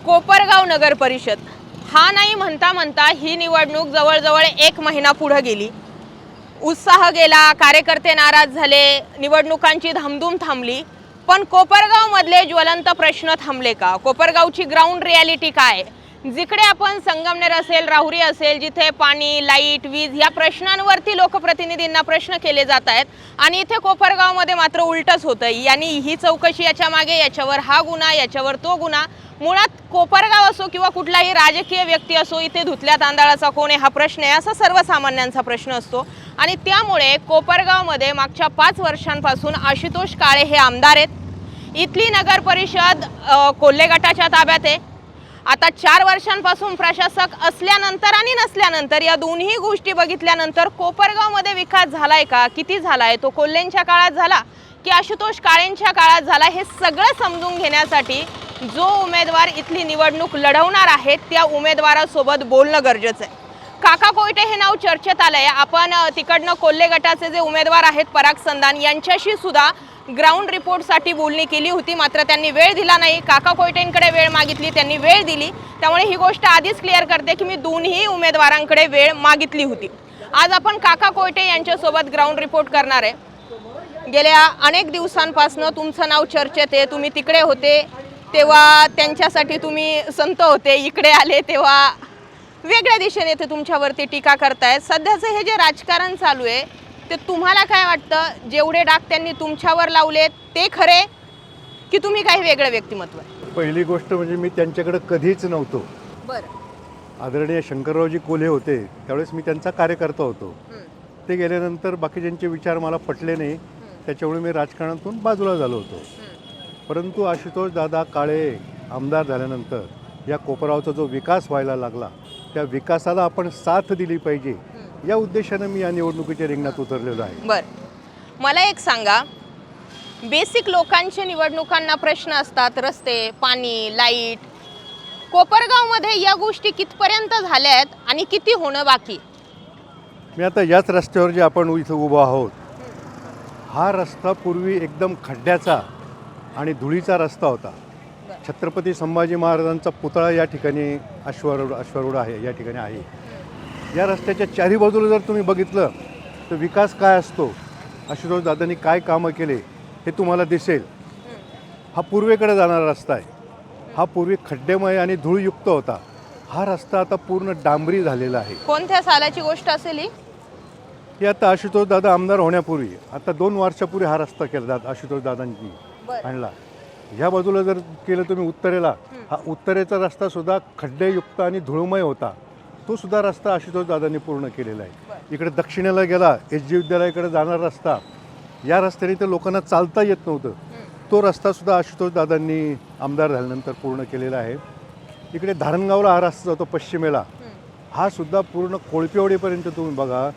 कोपरगाव नगर परिषद हा नाही म्हणता म्हणता ही निवडणूक जवळजवळ 1 महिना पुढे गेली। उत्साह गेला, कार्यकर्ते नाराज झाले, निवडणुकांची धामधूम थांबली। पण कोपरगाव मधले ज्वलंत प्रश्न थांबले का? कोपरगावची ग्राउंड रियालिटी काय? जिकडे आपण संगमनेर असेल, राहुरी असेल, जिथे पाणी, लाईट, वीज या प्रश्नांवरती लोकप्रतिनिधींना प्रश्न केले जात आहेत आणि इथे कोपरगावमध्ये मात्र उलटच होतं। यांनी ही चौकशी याच्या मागे, याच्यावर हा गुन्हा, याच्यावर तो गुन्हा। मुळात कोपरगाव असो किंवा कुठलाही राजकीय व्यक्ती असो, इथे धुतल्या तांदळाचा कोण आहे हा प्रश्न आहे, असा सर्वसामान्यांचा प्रश्न असतो। आणि त्यामुळे कोपरगावमध्ये मागच्या 5 वर्षांपासून आशुतोष काळे हे आमदार आहेत। इथली नगर परिषद कोल्हे गटाच्या ताब्यात आहे। आता 4 वर्षांपासून प्रशासक असल्यानंतर आणि नसल्यानंतर या दोन्ही गोष्टी बघितल्यानंतर कोपरगावमध्ये विकास झालाय का, किती झालाय, तो कोल्हेंच्या काळात झाला की आशुतोष काळेंच्या काळात झाला, हे सगळं समजून घेण्यासाठी जो उमेदवार इथली निवडणूक लढवणार आहे त्या उमेदवारासोबत बोलणं गरजेचं आहे। काका कोयटे हे नाव चर्चेत आलंय। आपण तिकडनं कोल्हे गटाचे जे उमेदवार आहेत पराग संधान यांच्याशी सुद्धा ग्राउंड रिपोर्टसाठी बोलणी केली होती, मात्र त्यांनी वेळ दिला नाही। काका कोयटेंकडे वेळ मागितली, त्यांनी वेळ दिली। त्यामुळे ही गोष्ट आधीच क्लिअर करते की मी दोन्ही उमेदवारांकडे वेळ मागितली होती। आज आपण काका कोयटे यांच्यासोबत ग्राउंड रिपोर्ट करणार आहे। गेल्या अनेक दिवसांपासून तुमचं नाव चर्चेत आहे। तुम्ही तिकडे होते तेव्हा त्यांच्यासाठी तुम्ही संत होते, इकडे आले तेव्हा वेगळ्या दिशेने ते तुमच्यावरती टीका करतायत। सध्याचं हे जे राजकारण चालू आहे ते तुम्हाला काय वाटतं? जेवढे डाग त्यांनी तुमच्यावर लावले ते खरे की तुम्ही काही वेगळं व्यक्तिमत्व आहे? पहिली गोष्ट म्हणजे मी त्यांच्याकडे कधीच नव्हतो। बरं। आदरणीय शंकररावजी कोल्हे होते त्यावेळेस मी त्यांचा कार्यकर्ता होतो। ते गेल्यानंतर बाकीच्यांचे विचार मला पटले नाही, त्याच्यामुळे मी राजकारणातून बाजूला झालो होतो। परंतु आशुतोष दादा काळे आमदार झाल्यानंतर या कोपरगावचा जो विकास व्हायला लागला त्या विकासाला आपण साथ दिली पाहिजे या उद्देशाने मी या निवडणुकीच्या रिंगणात उतरलेलो आहे। बरं, मला एक सांगा, बेसिक लोकांचे निवडणुकांना प्रश्न असतात, रस्ते, पाणी, लाईट। कोपरगावमध्ये या गोष्टी कितपर्यंत झाल्या आहेत आणि किती होणं बाकी? मी आता याच रस्त्यावर जे आपण इथं उभा आहोत, हा रस्ता पूर्वी एकदम खड्ड्याचा आणि धुळीचा रस्ता होता। छत्रपती संभाजी महाराजांचा पुतळा या ठिकाणी अश्वारूढ आहे, या ठिकाणी आहे। या रस्त्याच्या चारी बाजूला जर तुम्ही बघितलं तर विकास काय असतो, आशुतोष दादांनी काय कामं केले हे तुम्हाला दिसेल। हा पूर्वेकडे जाणारा रस्ता आहे, हा पूर्वी खड्डेमय आणि धूळयुक्त होता। हा रस्ता आता पूर्ण डांबरी झालेला आहे। कोणत्या सालाची गोष्ट असेल ही आता आशुतोष दादा आमदार होण्यापूर्वी, आता 2 वर्षापूर्वी हा रस्ता केला आशुतोष दादांनी आणला। ह्या बाजूला जर केलं तुम्ही उत्तरेला, हा उत्तरेचा रस्ता सुद्धा खड्डेयुक्त आणि धुळमय होता, तो सुद्धा रस्ता आशुतोष दादांनी पूर्ण केलेला आहे। इकडे दक्षिणेला गेला एस.जी. विद्यालयाकडे जाणारा रस्ता, या रस्त्याने तर लोकांना चालता येत नव्हतं, तो रस्ता सुद्धा आशुतोष दादांनी आमदार झाल्यानंतर पूर्ण केलेला आहे। इकडे धारणगावला हा रस्ता जातो पश्चिमेला, हा सुद्धा पूर्ण कोळपेवाडीपर्यंत तुम्ही बघा,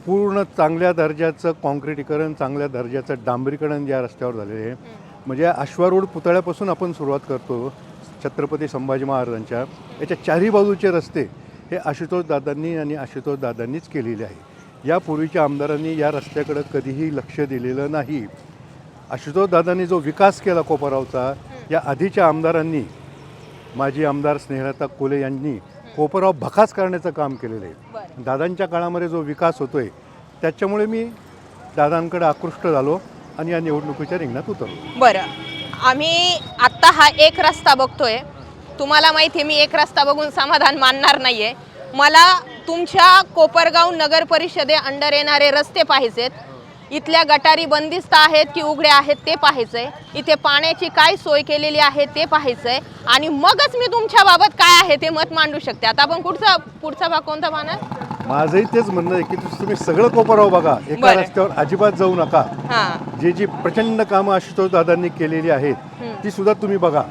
पूर्ण चांगल्या दर्जाचं कॉन्क्रिटीकरण, चांगल्या दर्जाचं डांबरीकरण या रस्त्यावर झालेलं आहे। म्हणजे अश्वारूढ पुतळ्यापासून आपण सुरुवात करतो छत्रपती संभाजी महाराजांच्या, याच्या चारही बाजूचे रस्ते हे आशुतोष दादांनी आणि आशुतोष दादांनीच केलेले आहे। यापूर्वीच्या आमदारांनी या रस्त्याकडे कधीही लक्ष दिलेलं नाही। आशुतोष दादांनी जो विकास केला कोपरगावचा, या आधीच्या आमदारांनी, माजी आमदार स्नेहलता कोल्हे यांनी कोपरगाव भकास करण्याचं काम केलेलं आहे। दादांच्या काळामध्ये जो विकास होतोय त्याच्यामुळे मी दादांकडे आकृष्ट झालो आणि या निवडणुकीच्या रिंगणात उतरलो। बरं, आम्ही आत्ता हा एक रस्ता बघतोय। तुम्हाला माहिती आहे मी एक रस्ता बघून समाधान मानणार नाहीये। मला तुमच्या कोपरगाव नगर परिषदे अंडर येणारे रस्ते पाहायचेत। इथल्या गटारी बंदिस्त आहेत की उघड्या आहेत ते पाहायचंय। इथे पाण्याची काय सोय केलेली आहे ते पाहायचंय आणि मगच मी तुमच्या बाबत काय आहे ते मत मांडू शकते। आता आपण पुढचा भाग कोणता पाहणार? माझंही तेच म्हणणं आहे की तुम्ही सगळं कोपरगाव बघा, एका रस्त्यावर अजिबात जाऊ नका। जी प्रचंड कामं आशुतोष दादांनी केलेली आहेत ती सुद्धा तुम्ही बघा।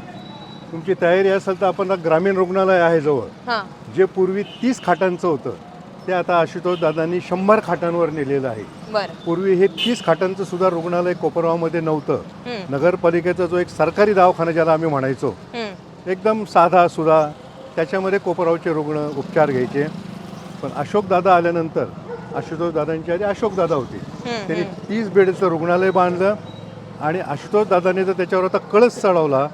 तुमची तयारी असेल तर आपण ग्रामीण रुग्णालय आहे जवळ, जे पूर्वी 30 खाटांचं होतं ते आता आशुतोष दादांनी 100 खाटांवर नेलेलं आहे। पूर्वी हे 30 खाटांचं सुद्धा रुग्णालय कोपरगावमध्ये नव्हतं। नगरपालिकेचा जो एक सरकारी दवाखाना ज्याला आम्ही म्हणायचो, एकदम साधा सुद्धा, त्याच्यामध्ये कोपरगावचे रुग्ण उपचार घ्यायचे। पण अशोक दादा आल्यानंतर, आशुतोष दादांच्या आधी अशोक दादा होते, त्यांनी 30 बेडचं रुग्णालय बांधलं आणि आशुतोष दादांनी तर त्याच्यावर आता कळस चढवला,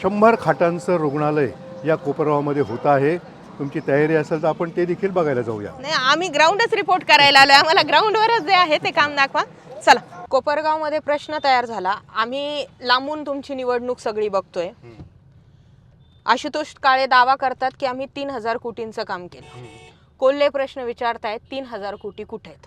100 खाटांचं रुग्णालय या कोपरगावमध्ये होत आहे. तुमची तयारी असेल तर आपण ते देखील बघायला जाऊया. नाही, आम्ही ग्राउंडच रिपोर्ट करायला आलोय, आम्हाला ग्राउंडवरच जे आहे ते काम दाखवा. चला. कोपरगावमध्ये प्रश्न तयार झाला. आम्ही लांबून तुमची निवडणूक सगळी बघतोय. आशुतोष काळे दावा करतात की आम्ही 3,000 कोटींचं काम केलं. कोल्हे प्रश्न विचारतायत 3,000 कोटी कुठे आहेत?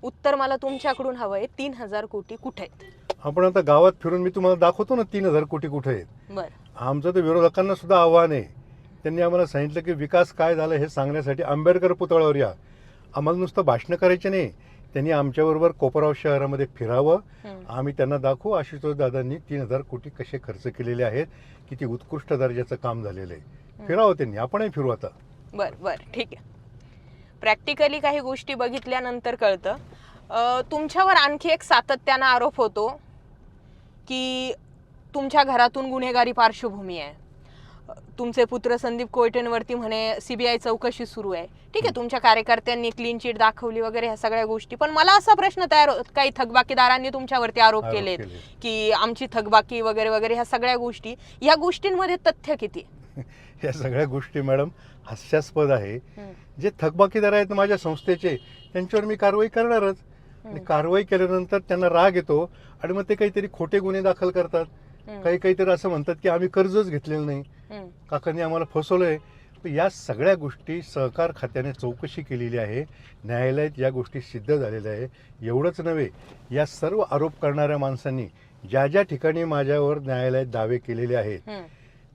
उत्तर मला तुमच्याकडून हवंय, 3,000 कोटी कुठे आहेत? आपण आता गावात फिरून मी तुम्हाला दाखवतो ना 3,000 कोटी कुठे आहेत. बरं. आमचं तर विरोधकांना सुद्धा आव्हान आहे. त्यांनी आम्हाला सांगितलं की विकास काय झाला हे सांगण्यासाठी आंबेडकर पुतळ्यावर या. आम्हाला नुसतं भाषणं करायचे नाही, त्यांनी आमच्याबरोबर कोपरगाव शहरामध्ये फिरावं. आम्ही त्यांना दाखवू आशुतोष दादांनी 3,000 कोटी कसे खर्च केलेले आहेत, किती उत्कृष्ट दर्जाचं काम झालेलं आहे. फिरावं त्यांनी, आपणही फिरू आता. बरं बरं, ठीक आहे. प्रॅक्टिकली काही गोष्टी बघितल्यानंतर कळतं. तुमच्यावर आणखी एक सातत्यानं आरोप होतो की तुमच्या घरातून गुन्हेगारी पार्श्वभूमी आहे. तुमचे पुत्र संदीप कोयटेंवरती म्हणे CBI चौकशी सुरू आहे. ठीक आहे, तुमच्या कार्यकर्त्यांनी क्लीन चिट दाखवली वगैरे ह्या सगळ्या गोष्टी. पण मला असा प्रश्न तयार होत, काही थकबाकीदारांनी तुमच्यावरती आरोप केलेत की आमची थकबाकी वगैरे वगैरे ह्या सगळ्या गोष्टी. या गोष्टींमध्ये तथ्य किती? या सगळ्या गोष्टी मॅडम हास्यास्पद आहे. जे थकबाकीदार आहेत माझ्या संस्थेचे, त्यांच्यावर मी कारवाई करणारच. आणि कारवाई केल्यानंतर त्यांना राग येतो आणि मग ते काहीतरी खोटे गुन्हे दाखल करतात. काहीतरी असं म्हणतात की आम्ही कर्जच घेतलेलं नाही, काकांनी आम्हाला फसवलंय. या सगळ्या गोष्टी सहकार खात्याने चौकशी केलेली आहे. न्यायालयात या गोष्टी सिद्ध झालेल्या आहे. एवढंच नव्हे, या सर्व आरोप करणाऱ्या माणसांनी ज्या ज्या ठिकाणी माझ्यावर न्यायालयात दावे केलेले आहेत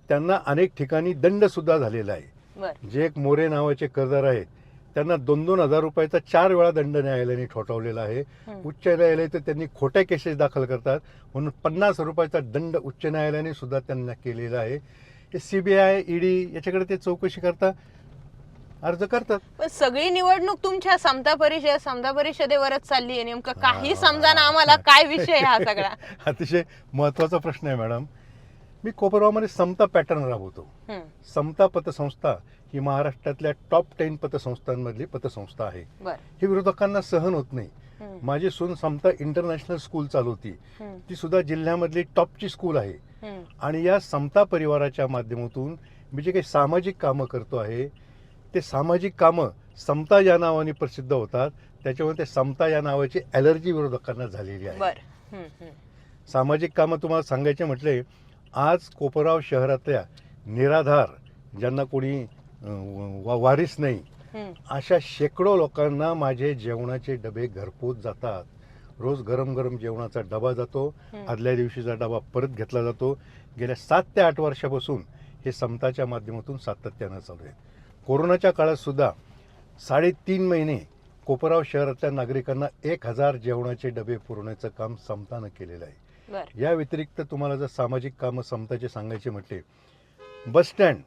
त्यांना अनेक ठिकाणी दंड सुद्धा झालेला आहे. जे एक मोरे नावाचे कर्जदार आहेत त्यांना 2-2 हजार रुपयाचा 4 वेळा दंड न्यायालयाने ठोठावलेला आहे. उच्च न्यायालय तर त्यांनी खोट्या केसेस दाखल करतात म्हणून 50 रुपयाचा दंड उच्च न्यायालयाने सुद्धा त्यांना केलेला आहे. हे CBI ED याच्याकडे ते चौकशी करता अर्ज करतात. पण सगळी निवडणूक तुमच्या समता परिषदेवरच चालली आहे. नेमकं काही समजा ना आम्हाला, काय विषय हा सगळा? अतिशय महत्वाचा प्रश्न आहे मॅडम. मी कोपरगावमध्ये समता पॅटर्न राबवतो. समता पतसंस्था ही महाराष्ट्रातल्या टॉप 10 पतसंस्थांमधली पतसंस्था आहे. हे विरोधकांना सहन होत नाही. माझी सून समता इंटरनॅशनल स्कूल चालवती, ती सुद्धा जिल्ह्यामधली टॉपची स्कूल आहे. आणि या समता परिवाराच्या माध्यमातून मी जे काही सामाजिक कामं करतो आहे ते सामाजिक कामं समता या नावाने प्रसिद्ध होतात. त्याच्यामुळे ते समता या नावाची ॲलर्जी विरोधकांना झालेली आहे. सामाजिक कामं तुम्हाला सांगायचे म्हटले, आज कोपरगाव शहरातल्या निराधार, ज्यांना कोणी वारीस नाही, अशा शेकडो लोकांना माझे जेवणाचे डबे घरपोच जातात. रोज गरम गरम जेवणाचा डबा जातो, आदल्या दिवशीचा डबा परत घेतला जातो. गेल्या 7 ते 8 वर्षापासून हे समताच्या माध्यमातून सातत्यानं चालू आहे. कोरोनाच्या काळात सुद्धा 3.5 महिने कोपरगाव शहरातल्या नागरिकांना 1,000 जेवणाचे डबे पुरवण्याचं काम समतानं केलेलं आहे. या व्यतिरिक्त तुम्हाला जर सामाजिक कामं समताचे सांगायचे म्हटले, बस स्टँड,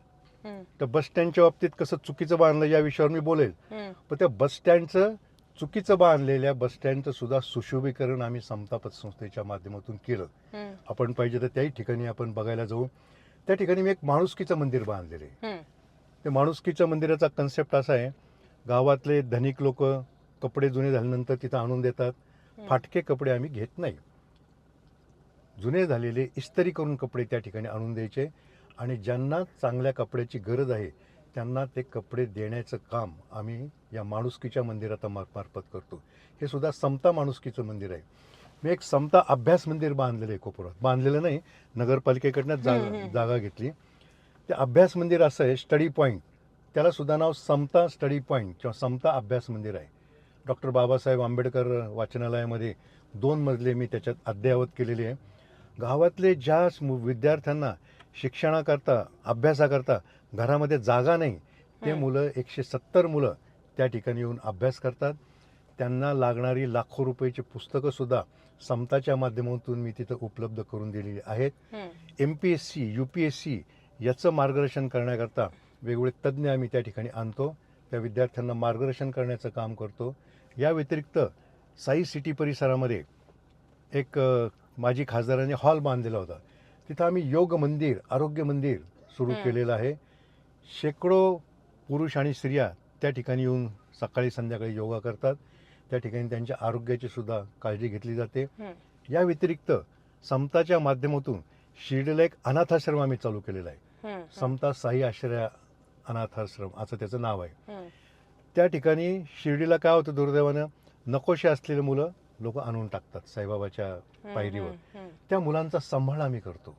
तर बस स्टँडच्या बाबतीत कसं चुकीचं बांधलं या विषयावर मी बोलेल. पण त्या बस स्टँडचं चुकीचं बांधलेल्या बस स्टँडचं सुद्धा सुशोभीकरण आम्ही समता पतसंस्थेच्या माध्यमातून केलं. आपण पाहिजे तर त्याही ठिकाणी आपण बघायला जाऊ. त्या ठिकाणी मी एक माणुसकीचं मंदिर बांधलेलं आहे. ते माणुसकीच्या मंदिराचा कन्सेप्ट असा आहे, गावातले धनिक लोक कपडे जुने झाल्यानंतर तिथं आणून देतात. फाटके कपडे आम्ही घेत नाही. जुने झालेले इस्त्री करून कपडे त्या ठिकाणी आणून द्यायचे आणि ज्यांना चांगल्या कपड्याची गरज आहे त्यांना ते कपडे देण्याचं काम आम्ही या माणुसकीच्या मंदिरात मार्फत करतो. हे सुद्धा समता माणुसकीचं मंदिर आहे. मी एक समता अभ्यास मंदिर बांधलेलं आहे कोपरगावात. बांधलेलं नाही, नगरपालिकेकडनं जागा घेतली. ते अभ्यास मंदिर असं आहे, स्टडी पॉईंट, त्याला सुद्धा नाव समता स्टडी पॉईंट किंवा समता अभ्यास मंदिर आहे. डॉक्टर बाबासाहेब आंबेडकर वाचनालयामध्ये 2 मजले मी त्याच्यात अद्ययावत केलेले आहे. गावातले ज्या विद्यार्थ्यांना शिक्षणाकरता, अभ्यासाकरता घरामध्ये जागा नाही, ते मुलं 170 मुलं त्या ठिकाणी येऊन अभ्यास करतात. त्यांना लागणारी लाखो रुपयाची पुस्तकंसुद्धा समताच्या माध्यमातून मी तिथं उपलब्ध करून दिलेली आहेत. MPSC, UPSC याचं मार्गदर्शन करण्याकरता वेगवेगळे तज्ज्ञ आम्ही त्या ठिकाणी आणतो. त्या विद्यार्थ्यांना मार्गदर्शन करण्याचं काम करतो. या व्यतिरिक्त साई सिटी परिसरामध्ये एक माजी खासदारांनी हॉल बांधलेला होता. तिथं आम्ही योग मंदिर, आरोग्य मंदिर सुरू केलेलं आहे. शेकडो पुरुष आणि स्त्रिया त्या ठिकाणी येऊन सकाळी संध्याकाळी योगा करतात. त्या ठिकाणी त्यांच्या आरोग्याची सुद्धा काळजी घेतली जाते. या व्यतिरिक्त समताच्या माध्यमातून शिर्डीला एक अनाथाश्रम आम्ही चालू केलेला आहे. समता साई आश्रय अनाथाश्रम असं त्याचं नाव आहे. त्या ठिकाणी शिर्डीला काय होतं दुर्दैवानं, नकोशी असलेली मुलं लोक आणून टाकतात साईबाबाच्या पायरीवर. त्या मुलांचा सांभाळ आम्ही करतो.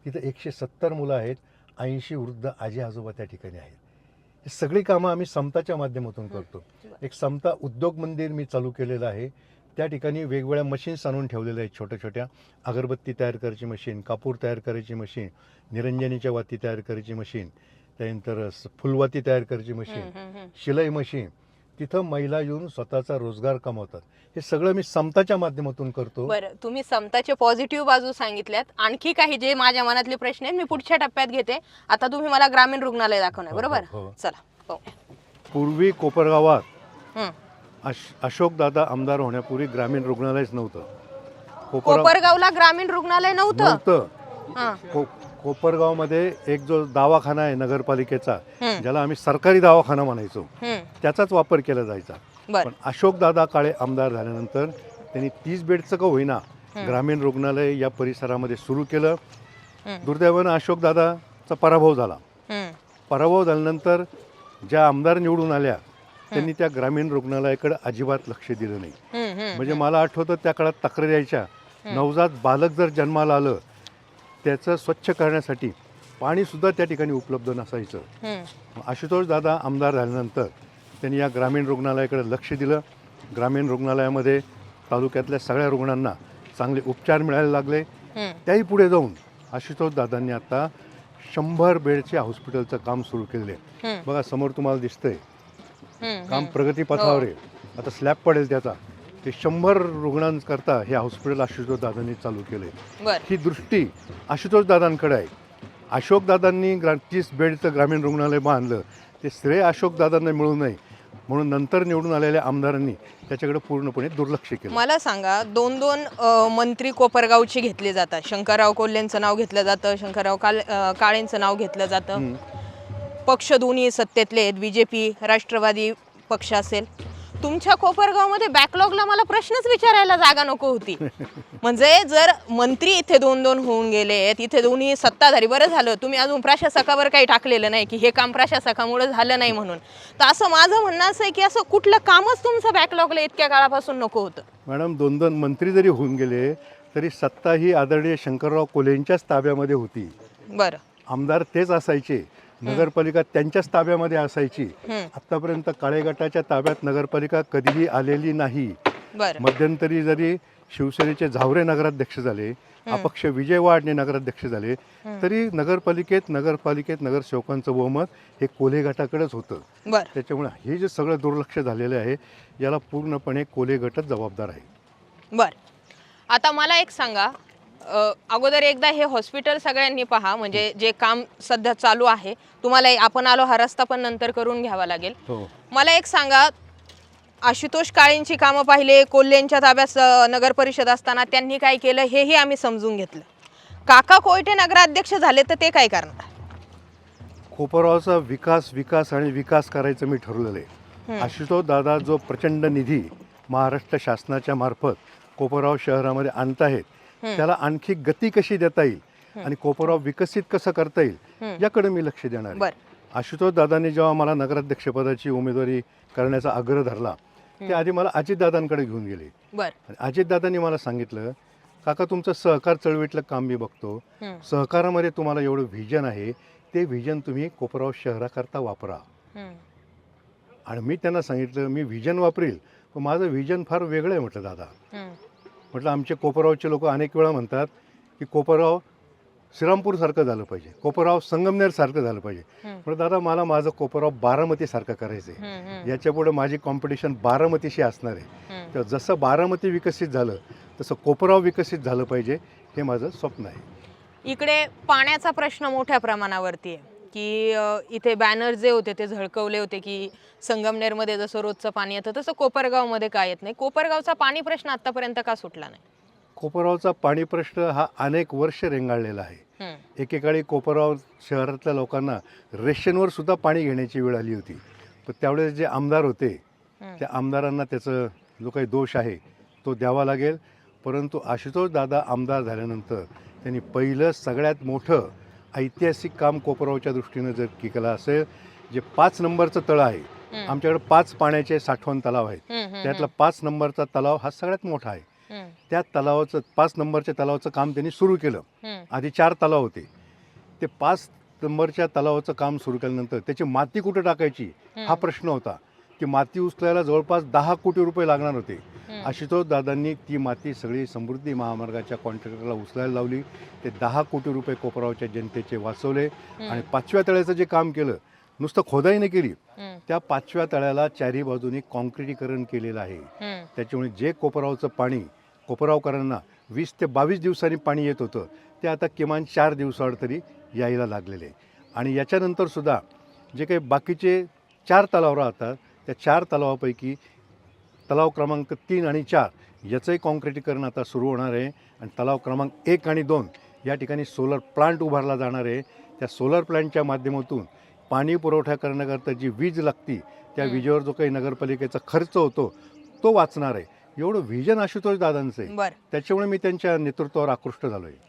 तिथं 170 मुलं आहेत, 80 वृद्ध आजी आजोबा त्या ठिकाणी आहेत. ही सगळी कामं आम्ही समताच्या माध्यमातून करतो. एक समता उद्योग मंदिर मी चालू केलेलं आहे. त्या ठिकाणी वेगवेगळ्या मशीन्स आणून ठेवलेल्या आहेत, छोट्या छोट्या अगरबत्ती तयार करायची मशीन, कापूर तयार करायची मशीन, निरंजनीच्या वाती तयार करायची मशीन, त्यानंतर फुलवाती तयार करायची मशीन, शिलाई मशीन. तिथं महिला येऊन स्वतःचा रोजगार कमवतात. हे सगळं मी समताच्या माध्यमातून करतो. बरं, तुम्ही समताचे पॉझिटिव्ह बाजू सांगितल्यात. आणखी काही जे माझ्या मनातले प्रश्न आहेत मी पुढच्या टप्प्यात घेते. आता तुम्ही मला ग्रामीण रुग्णालय दाखवणार, बरोबर? चला. हो. पूर्वी कोपरगावात अशोकदादा आमदार होण्यापूर्वी ग्रामीण रुग्णालयच नव्हतं. कोपरगावला ग्रामीण रुग्णालय नव्हतं. कोपरगावमध्ये एक जो दवाखाना आहे नगरपालिकेचा, ज्याला आम्ही सरकारी दवाखाना म्हणायचो, त्याचाच वापर केला जायचा. पण अशोकदादा काळे आमदार झाल्यानंतर त्यांनी 30 बेडचं का होईना ग्रामीण रुग्णालय या परिसरामध्ये सुरू केलं. दुर्दैवानं अशोकदादाचा पराभव झाला. पराभव झाल्यानंतर ज्या आमदार निवडून आल्या त्यांनी त्या ग्रामीण रुग्णालयाकडे अजिबात लक्ष दिलं नाही. म्हणजे मला आठवतं त्या काळात तक्रार यायच्या, नवजात बालक जर जन्माला आलं त्याचं स्वच्छ करण्यासाठी पाणीसुद्धा त्या ठिकाणी उपलब्ध नसायचं. आशुतोष दादा आमदार झाल्यानंतर त्यांनी या ग्रामीण रुग्णालयाकडे लक्ष दिलं. ग्रामीण रुग्णालयामध्ये तालुक्यातल्या सगळ्या रुग्णांना चांगले उपचार मिळायला लागले. त्याही पुढे जाऊन आशुतोष दादांनी आता 100 बेडचे हॉस्पिटलचं काम सुरू केले. बघा समोर तुम्हाला दिसतंय काम प्रगतीपथावर आहे. आता स्लॅब पडेल त्याचा. ते 100 रुग्णांकरता हे हॉस्पिटल आशुतोष दादांनी चालू केले. ही दृष्टी आशुतोष दादांकडे आहे. अशोक दादांनी 30 बेडचं ग्रामीण रुग्णालय बांधलं, ते श्रेय अशोक दादांना मिळू नये म्हणून नंतर निवडून आलेल्या आमदारांनी त्याच्याकडे पूर्णपणे दुर्लक्ष केलं. मला सांगा, 2 मंत्री कोपरगावचे घेतले जातात. शंकरराव कोल्हेंचं नाव घेतलं जातं, शंकरराव काळेंचं नाव घेतलं जातं. पक्ष दोन्ही सत्तेतले आहेत, बीजेपी राष्ट्रवादी पक्ष असेल. तुमच्या कोपरगावमध्ये बॅकलॉगला मला प्रश्नच विचारायला जागा नको होती. म्हणजे जर मंत्री इथे 2 होऊन गेले, इथे दोन्ही सत्ताधारी, बरं झालं तुम्ही अजून प्रशासकावर काही टाकलेलं नाही की हे काम प्रशासकामुळे झालं नाही म्हणून. तर असं माझं म्हणणं असं आहे की असं कुठलं कामच तुमचं बॅकलॉगला इतक्या काळापासून नको होतं. मॅडम 2 मंत्री जरी होऊन गेले तरी सत्ता ही आदरणीय शंकरराव कोल्हेंच्याच ताब्यामध्ये होती. बरं, आमदार तेच असायचे, नगरपालिका त्यांच्याच ताब्यामध्ये असायची. आतापर्यंत काळे गटाच्या ताब्यात नगरपालिका कधीही आलेली नाही. मध्यंतरी जरी शिवसेनेचे झावरे नगराध्यक्ष झाले, अपक्ष विजय वाडणे नगराध्यक्ष झाले, तरी नगरपालिकेत नगरसेवकांचं बहुमत हे कोल्हे गटाकडेच होतं. त्याच्यामुळे हे जे सगळं दुर्लक्ष झालेलं आहे याला पूर्णपणे कोल्हे गटच जबाबदार आहे. बरं, आता मला एक सांगा, अगोदर एकदा हे हॉस्पिटल सगळ्यांनी पहा, म्हणजे जे काम सध्या चालू आहे. तुम्हाला आपण आलो हा रस्ता पण नंतर करून घ्यावा लागेल. मला एक सांगा, आशुतोष काळेंची कामं पाहिले, कोल्हेंच्या ताब्यात नगर परिषद असताना त्यांनी काय केलं हेही आम्ही समजून घेतलं. काका कोयटे नगराध्यक्ष झाले तर ते काय करणार? कोपरगावचा विकास आणि विकास करायचं मी ठरवलेलं आहे. आशुतोष दादा जो प्रचंड निधी महाराष्ट्र शासनाच्या मार्फत कोपरगाव शहरामध्ये आणताहेत, त्याला आणखी गती कशी देता येईल आणि कोपरगाव विकसित कसं करता येईल याकडे मी लक्ष देणार आहे. आशुतोष दादांनी जेव्हा मला नगराध्यक्षपदाची उमेदवारी करण्याचा आग्रह धरला ते आधी मला अजितदादांकडे घेऊन गेले. अजितदादांनी मला सांगितलं, काका तुमचं सहकार चळवळीतलं काम मी बघतो, सहकारामध्ये तुम्हाला एवढं व्हिजन आहे, ते व्हिजन तुम्ही कोपरगाव शहराकरता वापरा. आणि मी त्यांना सांगितलं मी व्हिजन वापरील, पण माझं व्हिजन फार वेगळं आहे. म्हटलं दादा, म्हटलं आमचे कोपरगावचे लोक अनेक वेळा म्हणतात की कोपरगाव श्रीरामपूरसारखं झालं पाहिजे, कोपरगाव संगमनेरसारखं झालं पाहिजे. म्हटलं दादा मला माझं कोपरगाव बारामतीसारखं करायचं आहे. याच्यापुढे माझी कॉम्पिटिशन बारामतीशी असणार आहे. तर जसं बारामती विकसित झालं तसं कोपरगाव विकसित झालं पाहिजे, हे माझं स्वप्न आहे. इकडे पाण्याचा प्रश्न मोठ्या प्रमाणावरती आहे की इथे बॅनर जे होते ते झळकवले होते की संगमनेरमध्ये जसं रोजचं पाणी येतं तसं कोपरगावमध्ये काय येत नाही. कोपरगावचा पाणी प्रश्न आतापर्यंत का सुटला नाही? कोपरगावचा पाणी प्रश्न हा अनेक वर्ष रेंगाळलेला आहे. एकेकाळी कोपरगाव शहरातल्या लोकांना रेशनवर सुद्धा पाणी घेण्याची वेळ आली होती. पण त्यावेळेस जे आमदार होते त्या आमदारांना त्याचं जो काही दोष आहे तो द्यावा लागेल. परंतु आशुतोष दादा आमदार झाल्यानंतर त्यांनी पहिलं सगळ्यात मोठं ऐतिहासिक काम कोपरावच्या दृष्टीनं जर केलं असेल, जे 5 नंबरचं तळं आहे, आमच्याकडे 5 पाण्याचे साठवण तलाव आहेत, त्यातला 5 नंबरचा तलाव हा सगळ्यात मोठा आहे. त्या तलावाचं 5 नंबरच्या तलावाचं काम त्यांनी सुरू केलं. आधी 4 तलाव होते. ते 5 नंबरच्या तलावाचं काम सुरू केल्यानंतर त्याची माती कुठे टाकायची हा प्रश्न होता. ती माती उचलायला जवळपास 10 कोटी रुपये लागणार होते. आशुतोष दादांनी ती माती सगळी समृद्धी महामार्गाच्या कॉन्ट्रॅक्टरला उचलायला लावली. ते 10 कोटी रुपये कोपरावच्या जनतेचे वाचवले आणि 5व्या तळ्याचं जे काम केलं, नुसतं खोदाईने केली, त्या 5व्या तळ्याला चारी बाजूनी कॉन्क्रिटीकरण केलेलं आहे. त्याच्यामुळे जे कोपरावचं पाणी कोपरावकरांना 20 ते 22 दिवसांनी पाणी येत होतं, ते आता किमान 4 दिवसाआड तरी यायला लागलेले. आणि याच्यानंतर सुद्धा जे काही बाकीचे 4 तलाव राहतात, त्या 4 तलावापैकी तलाव क्रमांक 3 आणि 4 याचंही कॉन्क्रिटीकरण आता सुरू होणार आहे. आणि तलाव क्रमांक 1 आणि 2 या ठिकाणी सोलर प्लांट उभारला जाणार आहे. त्या सोलर प्लांटच्या माध्यमातून पाणी पुरवठा करण्याकरता जी वीज लागती, त्या विजेवर जो काही नगरपालिकेचा खर्च होतो तो वाचणार आहे. एवढं व्हिजन आशुतोष दादांचं आहे. त्याच्यामुळे मी त्यांच्या नेतृत्वावर आकृष्ट झालो आहे.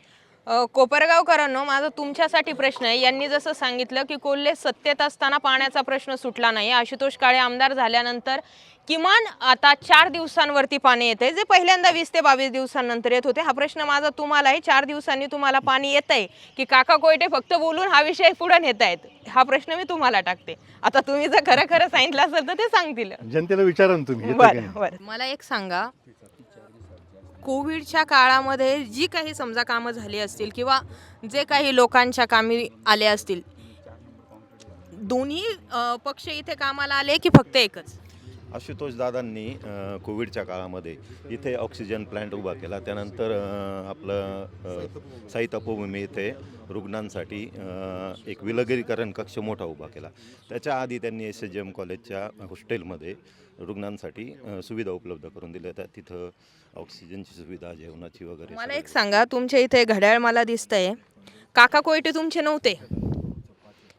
कोपरगावकरांनो, माझा तुमच्यासाठी प्रश्न आहे. यांनी जसं सांगितलं की कोल्हे सत्तेत असताना पाण्याचा प्रश्न सुटला नाही, आशुतोष काळे आमदार झाल्यानंतर किमान आता 4 दिवसांवरती पाणी येतंय, जे पहिल्यांदा 20 ते 22 दिवसांनंतर येत होते. हा प्रश्न माझा तुम्हाला आहे, 4 दिवसांनी तुम्हाला पाणी येतंय की काका कोयटे फक्त बोलून हा विषय पुढे नेत आहेत? हा प्रश्न मी तुम्हाला टाकते. आता तुम्ही जर खरं खरं सांगितलं असेल तर ते सांगतील. जनतेला विचारा तुम्ही. बरं, मला एक सांगा, कोविडच्या काळामध्ये जी काही समजा कामं झाली असतील किंवा जे काही लोकांच्या कामी आले असतील, दोन्ही पक्ष इथे कामाला आले की फक्त एकच? आशुतोष दादांनी कोविडच्या काळामध्ये इथे ऑक्सिजन प्लॅन्ट उभा केला. त्यानंतर आपलं साई तपोभूमी इथे रुग्णांसाठी एक विलगीकरण कक्ष मोठा उभा केला. त्याच्या आधी त्यांनी SJM कॉलेजच्या हॉस्टेलमध्ये रुग्णांसाठी सुविधा उपलब्ध करून दिल्या. त्या तिथं ऑक्सिजनची सुविधा, जेवणाची वगैरे. मला एक सांगा, तुमच्या इथे घड्याळ मला दिसतंय, काका कोयटे तुमचे नव्हते.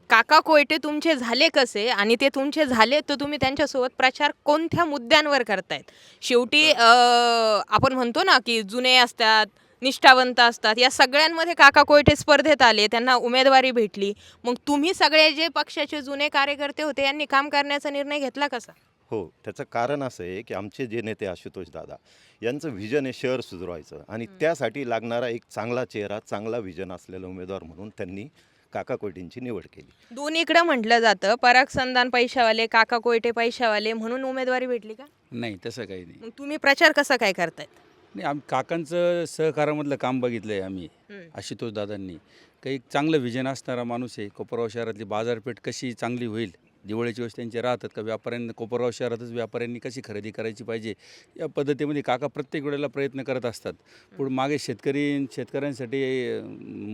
काका कोयटे तुमचे झाले कसे? आणि ते तुमचे झाले तर तुम्ही त्यांच्यासोबत प्रचार कोणत्या मुद्द्यांवर करतायत? शेवटी आपण म्हणतो ना की जुने असतात, निष्ठावंत असतात, या सगळ्यांमध्ये काका कोयटे स्पर्धेत आले, त्यांना उमेदवारी भेटली. मग तुम्ही सगळे जे पक्षाचे जुने कार्यकर्ते होते यांनी काम करण्याचा निर्णय घेतला कसा? हो, त्याचं कारण असं आहे की आमचे जे नेते आशुतोष दादा यांचं व्हिजन आहे शहर सुधारायचं, आणि त्यासाठी लागणारा एक चांगला चेहरा, चांगला व्हिजन असलेला उमेदवार म्हणून त्यांनी काका कोयटेंची निवड केली. दोन्हीकडे म्हटलं जातं, पराग संधान पैशावाले, काका कोयटे पैशावाले, म्हणून उमेदवारी भेटली का? नाही, तसं काही नाही. मग तुम्ही प्रचार कसा काय करतायत? नाही, आम्ही काकांचं सहकारामधलं काम बघितलं आहे आम्ही. आशुतोष दादांनी काही चांगलं व्हिजन असणारा माणूस आहे. कोपरगाव शहरातली बाजारपेठ कशी चांगली होईल, दिवाळीच्या वेळेस त्यांचे राहतात का व्यापाऱ्यांना, कोपरगाव शहरातच व्यापाऱ्यांनी कशी खरेदी करायची पाहिजे, या पद्धतीमध्ये काका प्रत्येक वेळेला प्रयत्न करत असतात. पुढे मागे शेतकऱ्यांसाठी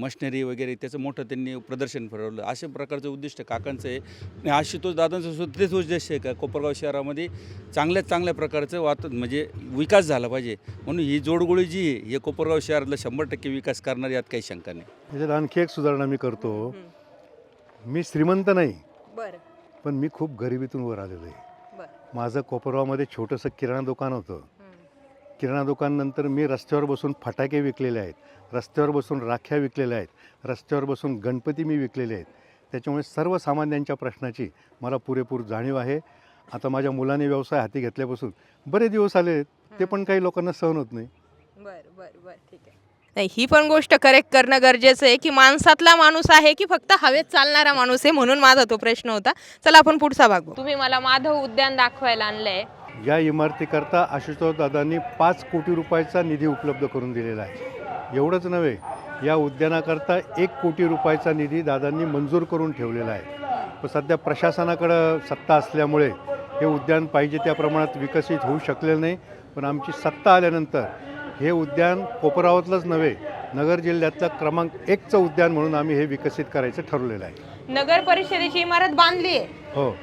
मशिनरी वगैरे त्याचं मोठं त्यांनी प्रदर्शन भरवलं. अशा प्रकारचं उद्दिष्ट काकांचं आहे. आणि आशुतोष दादांचं सुद्धा तेच उद्देश आहे का कोपरगाव शहरामध्ये चांगल्या प्रकारचं म्हणजे विकास झाला पाहिजे. म्हणून ही जोडगोळी जी आहे, हे कोपरगाव शहरातला 100% विकास करणार, यात काही शंका नाही. याच्यात आणखी एक सुधारणा मी करतो. मी श्रीमंत नाही, पण मी खूप गरिबीतून वर आलेलो आहे. माझं कोपरगावमध्ये छोटंसं किराणा दुकान होतं. किराणा दुकाननंतर मी रस्त्यावर बसून फटाके विकलेले आहेत, रस्त्यावर बसून राख्या विकलेल्या आहेत, रस्त्यावर बसून गणपती मी विकलेले आहेत. त्याच्यामुळे सर्वसामान्यांच्या प्रश्नाची मला पुरेपूर जाणीव आहे. आता माझ्या मुलाने व्यवसाय हाती घेतल्यापासून बरेच दिवस आले, ते पण काही लोकांना सहन होत नाही. बरं, ठीक आहे. नाही, ही पण गोष्ट करेक्ट करणं गरजेचं आहे की माणसातला माणूस आहे की फक्त हवेत चालणारा माणूस आहे, म्हणून माझा तो प्रश्न होता. चला आपण पुढचा भाग बघू. तुम्ही मला माधव उद्यान दाखवायला आणलंय. या इमारतीकरता आशुतोष दादांनी 5 कोटी रुपयाचा निधी उपलब्ध करून दिलेला आहे. एवढंच नव्हे, या उद्यानाकरता 1 कोटी रुपयाचा निधी दादांनी मंजूर करून ठेवलेला आहे. पण सध्या प्रशासनाकडं सत्ता असल्यामुळे हे उद्यान पाहिजे त्या प्रमाणात विकसित होऊ शकलेलं नाही. पण आमची सत्ता आल्यानंतर हे उद्यान कोपरावतलंच नव्हे, नगर जिल्ह्यातलं क्रमांक 1चं उद्यान म्हणून आम्ही हे विकसित करायचं ठरवलेलं आहे. नगर परिषदेची इमारत बांधली आहे? हो.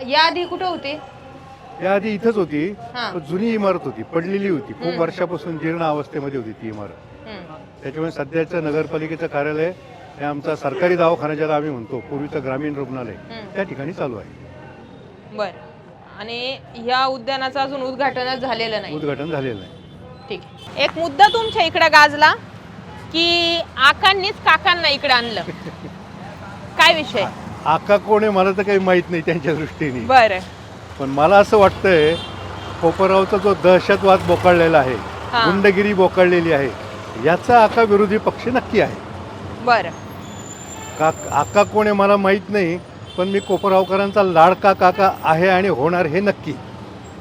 याआधी कुठं होती? याआधी इथंच होती, जुनी इमारत होती, पडलेली होती, खूप वर्षापासून जीर्ण अवस्थेमध्ये होती ती इमारत. त्याच्यामुळे सध्याचं नगरपालिकेचं कार्यालय हे आमचा सरकारी दवाखाना ज्याला आम्ही म्हणतो, पूर्वीचं ग्रामीण रुग्णालय, त्या ठिकाणी चालू आहे. बरं. आणि या उद्यानाचं अजून उद्घाटनच झालेलं नाही? उद्घाटन झालेलं नाही. ठीक. एक मुद्दा तुमच्या इकडे गाजला की आकांनीच काकांना इकडे आणलं. काय विषय? आका कोण आहे मला तर काही माहीत नाही त्यांच्या दृष्टीने, बरं. पण मला असं वाटतंय कोपरगावचा जो दहशतवाद बोकाळलेला आहे, हा. गुंडगिरी बोकाळलेली आहे, याचा आका विरोधी पक्ष नक्की आहे. बरं. आका कोण आहे मला माहीत नाही, पण मी कोपरगावकरांचा लाडका काका आहे आणि होणार हे नक्की.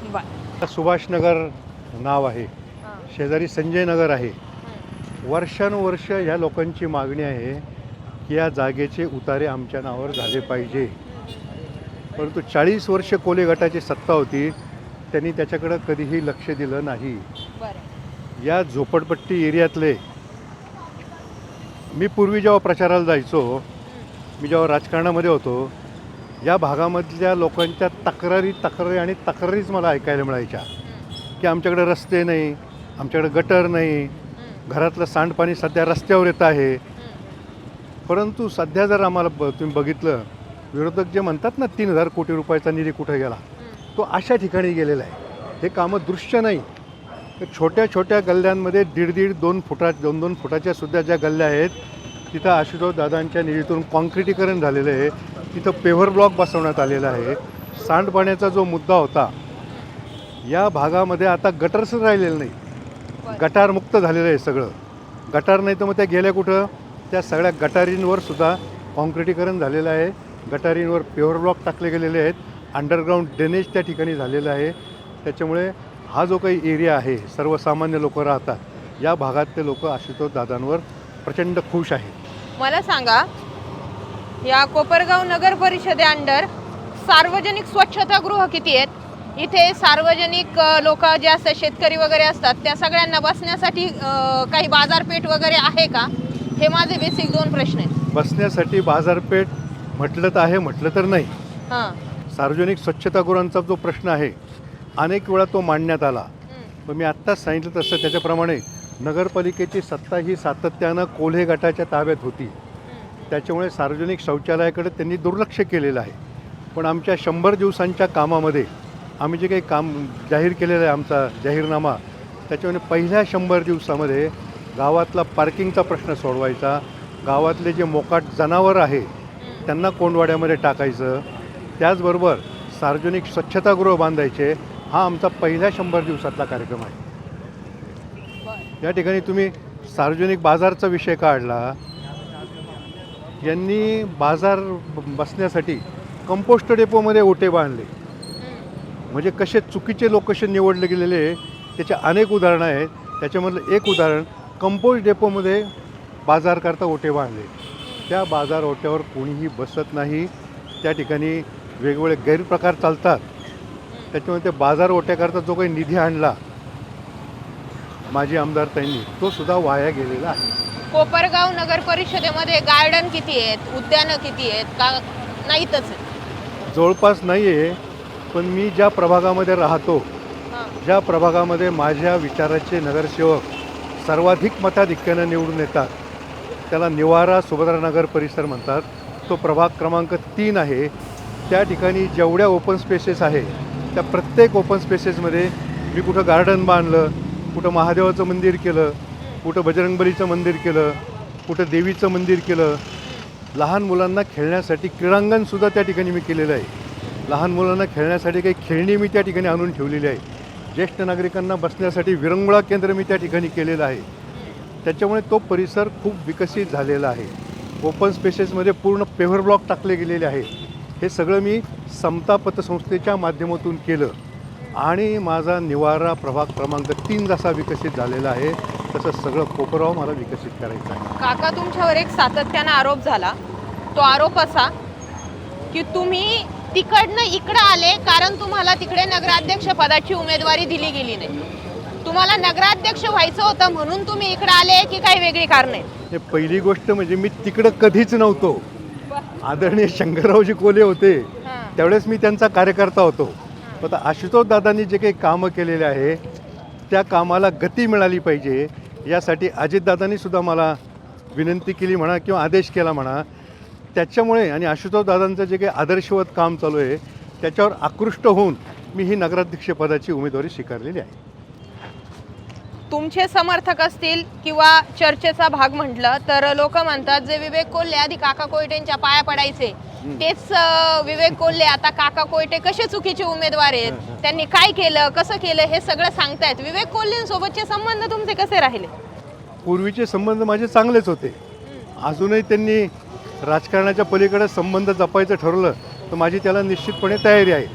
बरं. सुभाषनगर नाव आहे, शेजारी संजय नगर आहे. वर्षानुवर्ष ह्या लोकांची मागणी आहे की या जागेचे उतारे आमच्या नावावर झाले पाहिजे. परंतु 40 वर्ष कोले गटाची सत्ता होती, त्यांनी त्याच्याकडं कधीही लक्ष दिलं नाही. बरं. या झोपडपट्टी एरियातले, मी पूर्वी जेव्हा प्रचाराला जायचो, मी जेव्हा राजकारणामध्ये होतो, या भागामधल्या लोकांच्या तक्रारी आणि तक्रारीच मला ऐकायला मिळायच्या की आमच्याकडे रस्ते नाही, आमच्याकडे गटर नाही, घरातलं सांडपाणी सध्या रस्त्यावर येत आहे. परंतु सध्या जर आम्हाला तुम्ही बघितलं, विरोधक जे म्हणतात ना 3000 कोटी रुपयाचा निधी कुठे गेला, तो अशा ठिकाणी गेलेला आहे. हे कामं दृश्य नाही, तर छोट्या छोट्या गल्ल्यांमध्ये 1.5-2 फुटा 2-2 फुटाच्या सुद्धा ज्या गल्ल्या आहेत, तिथं आशुतोष दादांच्या निधीतून कॉन्क्रिटीकरण झालेलं आहे. तिथं पेव्हर ब्लॉक बसवण्यात आलेला आहे. सांडपाण्याचा जो मुद्दा होता, या भागामध्ये आता गटरच राहिलेलं नाही, गटारमुक्त झालेलं आहे सगळं. गटार नाही तर मग त्या गेल्या कुठं, त्या सगळ्या गटारींवर सुद्धा कॉन्क्रिटीकरण झालेलं आहे. गटारींवर पेव्हर ब्लॉक टाकले गेलेले आहेत. अंडरग्राऊंड ड्रेनेज त्या ठिकाणी झालेलं आहे. त्याच्यामुळे हा जो काही एरिया आहे, सर्वसामान्य लोक राहतात, या भागातले लोक आशुतोष दादांवर प्रचंड खुश आहेत. मला सांगा, या कोपरगाव नगर परिषदे अंडर सार्वजनिक स्वच्छतागृह किती आहेत? इथे सार्वजनिक लोक जे असतात, शेतकरी वगैरे असतात, त्या सगळ्यांना बसण्यासाठी काही बाजारपेठ वगैरे आहे का? हे माझे बेसिक 2 प्रश्न आहेत. बसण्यासाठी बाजारपेठ म्हटलं तर आहे, म्हटलं तर नाही. हां. सार्वजनिक स्वच्छतागृहांचा जो प्रश्न आहे, अनेक वेळा तो मांडण्यात आला, पण मी आत्ताच सांगितलं तसं त्याच्याप्रमाणे नगरपालिकेची सत्ता ही सातत्यानं कोल्हे गटाच्या ताब्यात होती. त्याच्यामुळे सार्वजनिक शौचालयाकडे त्यांनी दुर्लक्ष केलेलं आहे. पण आमच्या 100 दिवसांच्या कामामध्ये आम्ही जे काही काम जाहीर केलेलं आहे, आमचा जाहीरनामा, त्याच्यामुळे पहिल्या 100 दिवसामध्ये गावातला पार्किंगचा प्रश्न सोडवायचा, गावातले जे मोकाट जनावरं आहे त्यांना कोंडवाड्यामध्ये टाकायचं, त्याचबरोबर सार्वजनिक स्वच्छतागृह बांधायचे. हा आमचा पहिल्या 100 दिवसातला कार्यक्रम आहे. या ठिकाणी तुम्ही सार्वजनिक बाजारचा विषय काढला, यांनी बाजार बसण्यासाठी कंपोस्ट डेपोमध्ये ओटे बांधले. म्हणजे कसे चुकीचे लोक कसे निवडले गेलेले, त्याचे अनेक उदाहरणं आहेत. त्याच्यामधलं एक उदाहरण, कंपोस्ट डेपोमध्ये बाजार करता ओटे बांधले. त्या बाजार ओट्यावर कोणीही बसत नाही, त्या ठिकाणी वेगवेगळे गैरप्रकार चालतात. त्याच्यामुळे ते बाजार ओट्याकरता जो काही निधी आणला माजी आमदार त्यांनी, तो सुद्धा वाया गेलेला आहे. कोपरगाव नगर परिषदेमध्ये गार्डन किती आहेत, उद्यानं किती आहेत का? नाहीतच. जवळपास नाही आहे, पण मी ज्या प्रभागामध्ये राहतो, ज्या प्रभागामध्ये माझ्या विचाराचे नगरसेवक सर्वाधिक मताधिक्यानं निवडून येतात, त्याला निवारा सुभद्रानगर परिसर म्हणतात. तो प्रभाग क्रमांक 3 आहे. त्या ठिकाणी जेवढ्या ओपन स्पेसेस आहे, त्या प्रत्येक ओपन स्पेसेसमध्ये मी कुठं गार्डन बांधलं, कुठं महादेवाचं मंदिर केलं, कुठं बजरंगबलीचं मंदिर केलं, कुठं देवीचं मंदिर केलं. लहान मुलांना खेळण्यासाठी क्रीडांगणसुद्धा त्या ठिकाणी मी केलेलं आहे. लहान मुलांना खेळण्यासाठी काही खेळणी मी त्या ठिकाणी आणून ठेवलेली आहे. ज्येष्ठ नागरिकांना बसण्यासाठी विरंगुळा केंद्र मी त्या ठिकाणी केलेलं आहे. त्याच्यामुळे तो परिसर खूप विकसित झालेला आहे. ओपन स्पेसेसमध्ये पूर्ण पेव्हर ब्लॉक टाकले गेलेले आहे. हे सगळं मी समता पतसंस्थेच्या माध्यमातून केलं आणि माझा निवारा प्रभाग क्रमांक 3 जसा विकसित झालेला आहे, तसं सगळं कोपरगाव मला विकसित करायचं आहे. काका, तुमच्यावर एक सातत्यानं आरोप झाला. तो आरोप असा की तुम्ही तिकडनं इकडं आले कारण तुम्हाला तिकडे नगराध्यक्ष पदाची उमेदवारी दिली गेली नाही. तुम्हाला नगराध्यक्ष व्हायचं होतं म्हणून तुम्ही इकडे आले की काही वेगळी कारण आहे? पहिली गोष्ट म्हणजे मी तिकडं कधीच नव्हतो. आदरणीय शंकररावजी कोले होते त्यावेळेस मी त्यांचा कार्यकर्ता होतो. आता आशुतोष दादांनी जे काही कामं केलेले आहे, त्या कामाला गती मिळाली पाहिजे यासाठी अजितदादांनी सुद्धा मला विनंती केली म्हणा किंवा आदेश केला म्हणा. त्याच्यामुळे आणि आशुतोष दादांचं जे काही आदर्शवत काम चालू आहे त्याच्यावर आकृष्ट होऊन मी ही नगराध्यक्षपदाची उमेदवारी स्वीकारलेली आहे. तुमचे समर्थक असतील किंवा चर्चेचा भाग म्हटलं तर लोक म्हणतात जे विवेक कोल्हे आधी काका कोयटेंच्या पाया पडायचे तेच विवेक कोल्हे आता काका कोयटे कसे चुकीचे उमेदवार आहेत, त्यांनी काय केलं कसं केलं हे सगळं सांगतायत. विवेक कोल्हेंसोबतचे संबंध तुमचे कसे राहिले? पूर्वीचे संबंध माझे चांगलेच होते. अजूनही त्यांनी राजकारणाच्या पलीकडे संबंध जपायचं ठरवलं तर माझी त्याला निश्चितपणे तयारी आहे.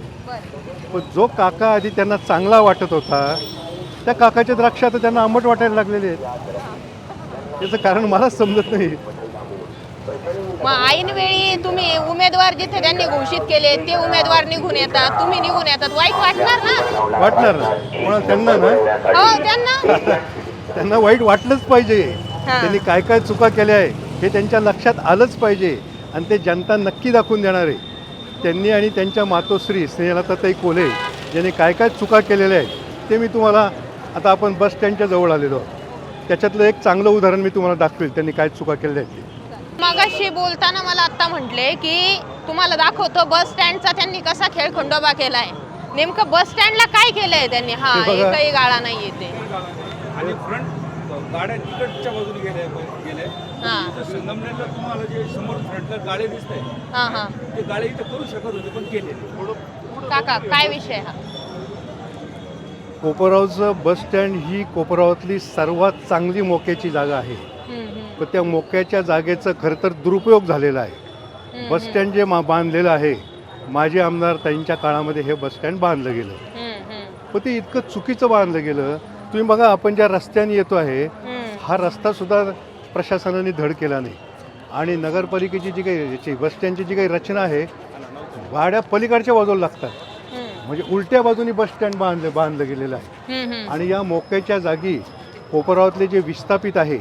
पण जो काका आधी त्यांना चांगला वाटत होता त्या काकाच्या द्राक्ष आता त्यांना आंबट वाटायला लागलेले आहेत. त्याचं कारण मलाच समजत नाही. मग ऐन वेळी तुम्ही उमेदवार जिथे त्यांनी घोषित केले ते उमेदवार निघून येतात, तुम्ही निघून येतात, वाईट वाटणार ना? वाटणार ना, पण त्यांना ना हो त्यांना त्यांना वाईट वाटलंच पाहिजे. हां. त्यांनी काय काय चुका केल्या आहे हे त्यांच्या लक्षात आलंच पाहिजे आणि ते जनता नक्की दाखवून देणार आहे. त्यांनी आणि त्यांच्या मातोश्री स्नेहलताताई कोल्हे यांनी काय काय चुका केलेल्या आहेत ते मी तुम्हाला, आता आपण बस स्टँडच्या जवळ आलेलो त्याच्यातलं एक चांगलं उदाहरण मी तुम्हाला दाखवेल त्यांनी काय चुका केलेल्या आहेत. मगाशी बोलताना मला आता म्हटले की तुम्हाला दाखवतो बस स्टँडचा त्यांनी कसा खेळखंडोबा केलाय. नेमकं बस स्टँडला काय केलंय त्यांनी? हा, हे बघा. एकही गाळा नाहीये ते. आणि फ्रंट गाड्या तिकडच्या बाजूने गेले हा संगमनेरला तुम्हाला जे समोर फ्रंटला गाळे दिसत आहे हा हा ते गाळे इथं करू शकत होते पण केले. काका काय विषय हा? कोपरावचं बस स्टँड ही कोपरावातली सर्वात चांगली मोक्याची जागा आहे. पण त्या मोक्याच्या जागेचं खरं तर दुरुपयोग झालेला आहे. बस स्टँड जे बांधलेलं आहे माजी आमदार ताईंच्या काळामध्ये हे बस स्टँड बांधलं गेलं, पण ते इतकं चुकीचं बांधलं गेलं. तुम्ही बघा, आपण ज्या रस्त्याने येतो आहे हा रस्ता सुद्धा प्रशासनाने धड केला नाही. आणि नगरपालिकेची जी काही याची बस स्टँडची जी काही रचना आहे गाड्या पलीकडच्या बाजूला लागतात, म्हणजे उलट्या बाजूनी बस स्टँड बांधलं गेलेलं आहे. आणि या मोक्याच्या जागी कोपरावातले जे विस्थापित आहे,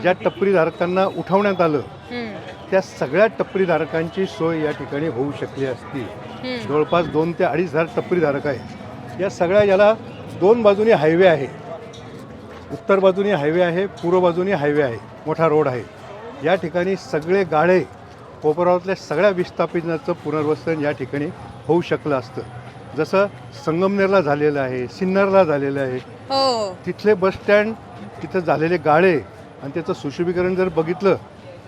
ज्या टपरीधारकांना उठवण्यात आलं त्या सगळ्या टपरीधारकांची सोय या ठिकाणी होऊ शकली असती. जवळपास 2 ते 2.5 टपरीधारक आहेत. या सगळ्या याला 2 बाजूनी हायवे आहे, उत्तर बाजूनी हायवे आहे, पूर्व बाजूनी हायवे आहे, मोठा रोड आहे. या ठिकाणी सगळे गाळे कोपरावातल्या सगळ्या विस्थापितांचं पुनर्वसन या ठिकाणी होऊ शकलं असतं. जसं संगमनेरला झालेलं आहे, सिन्नरला झालेलं आहे. तिथले बस स्टँड, तिथं झालेले गाळे आणि त्याचं सुशोभीकरण जर बघितलं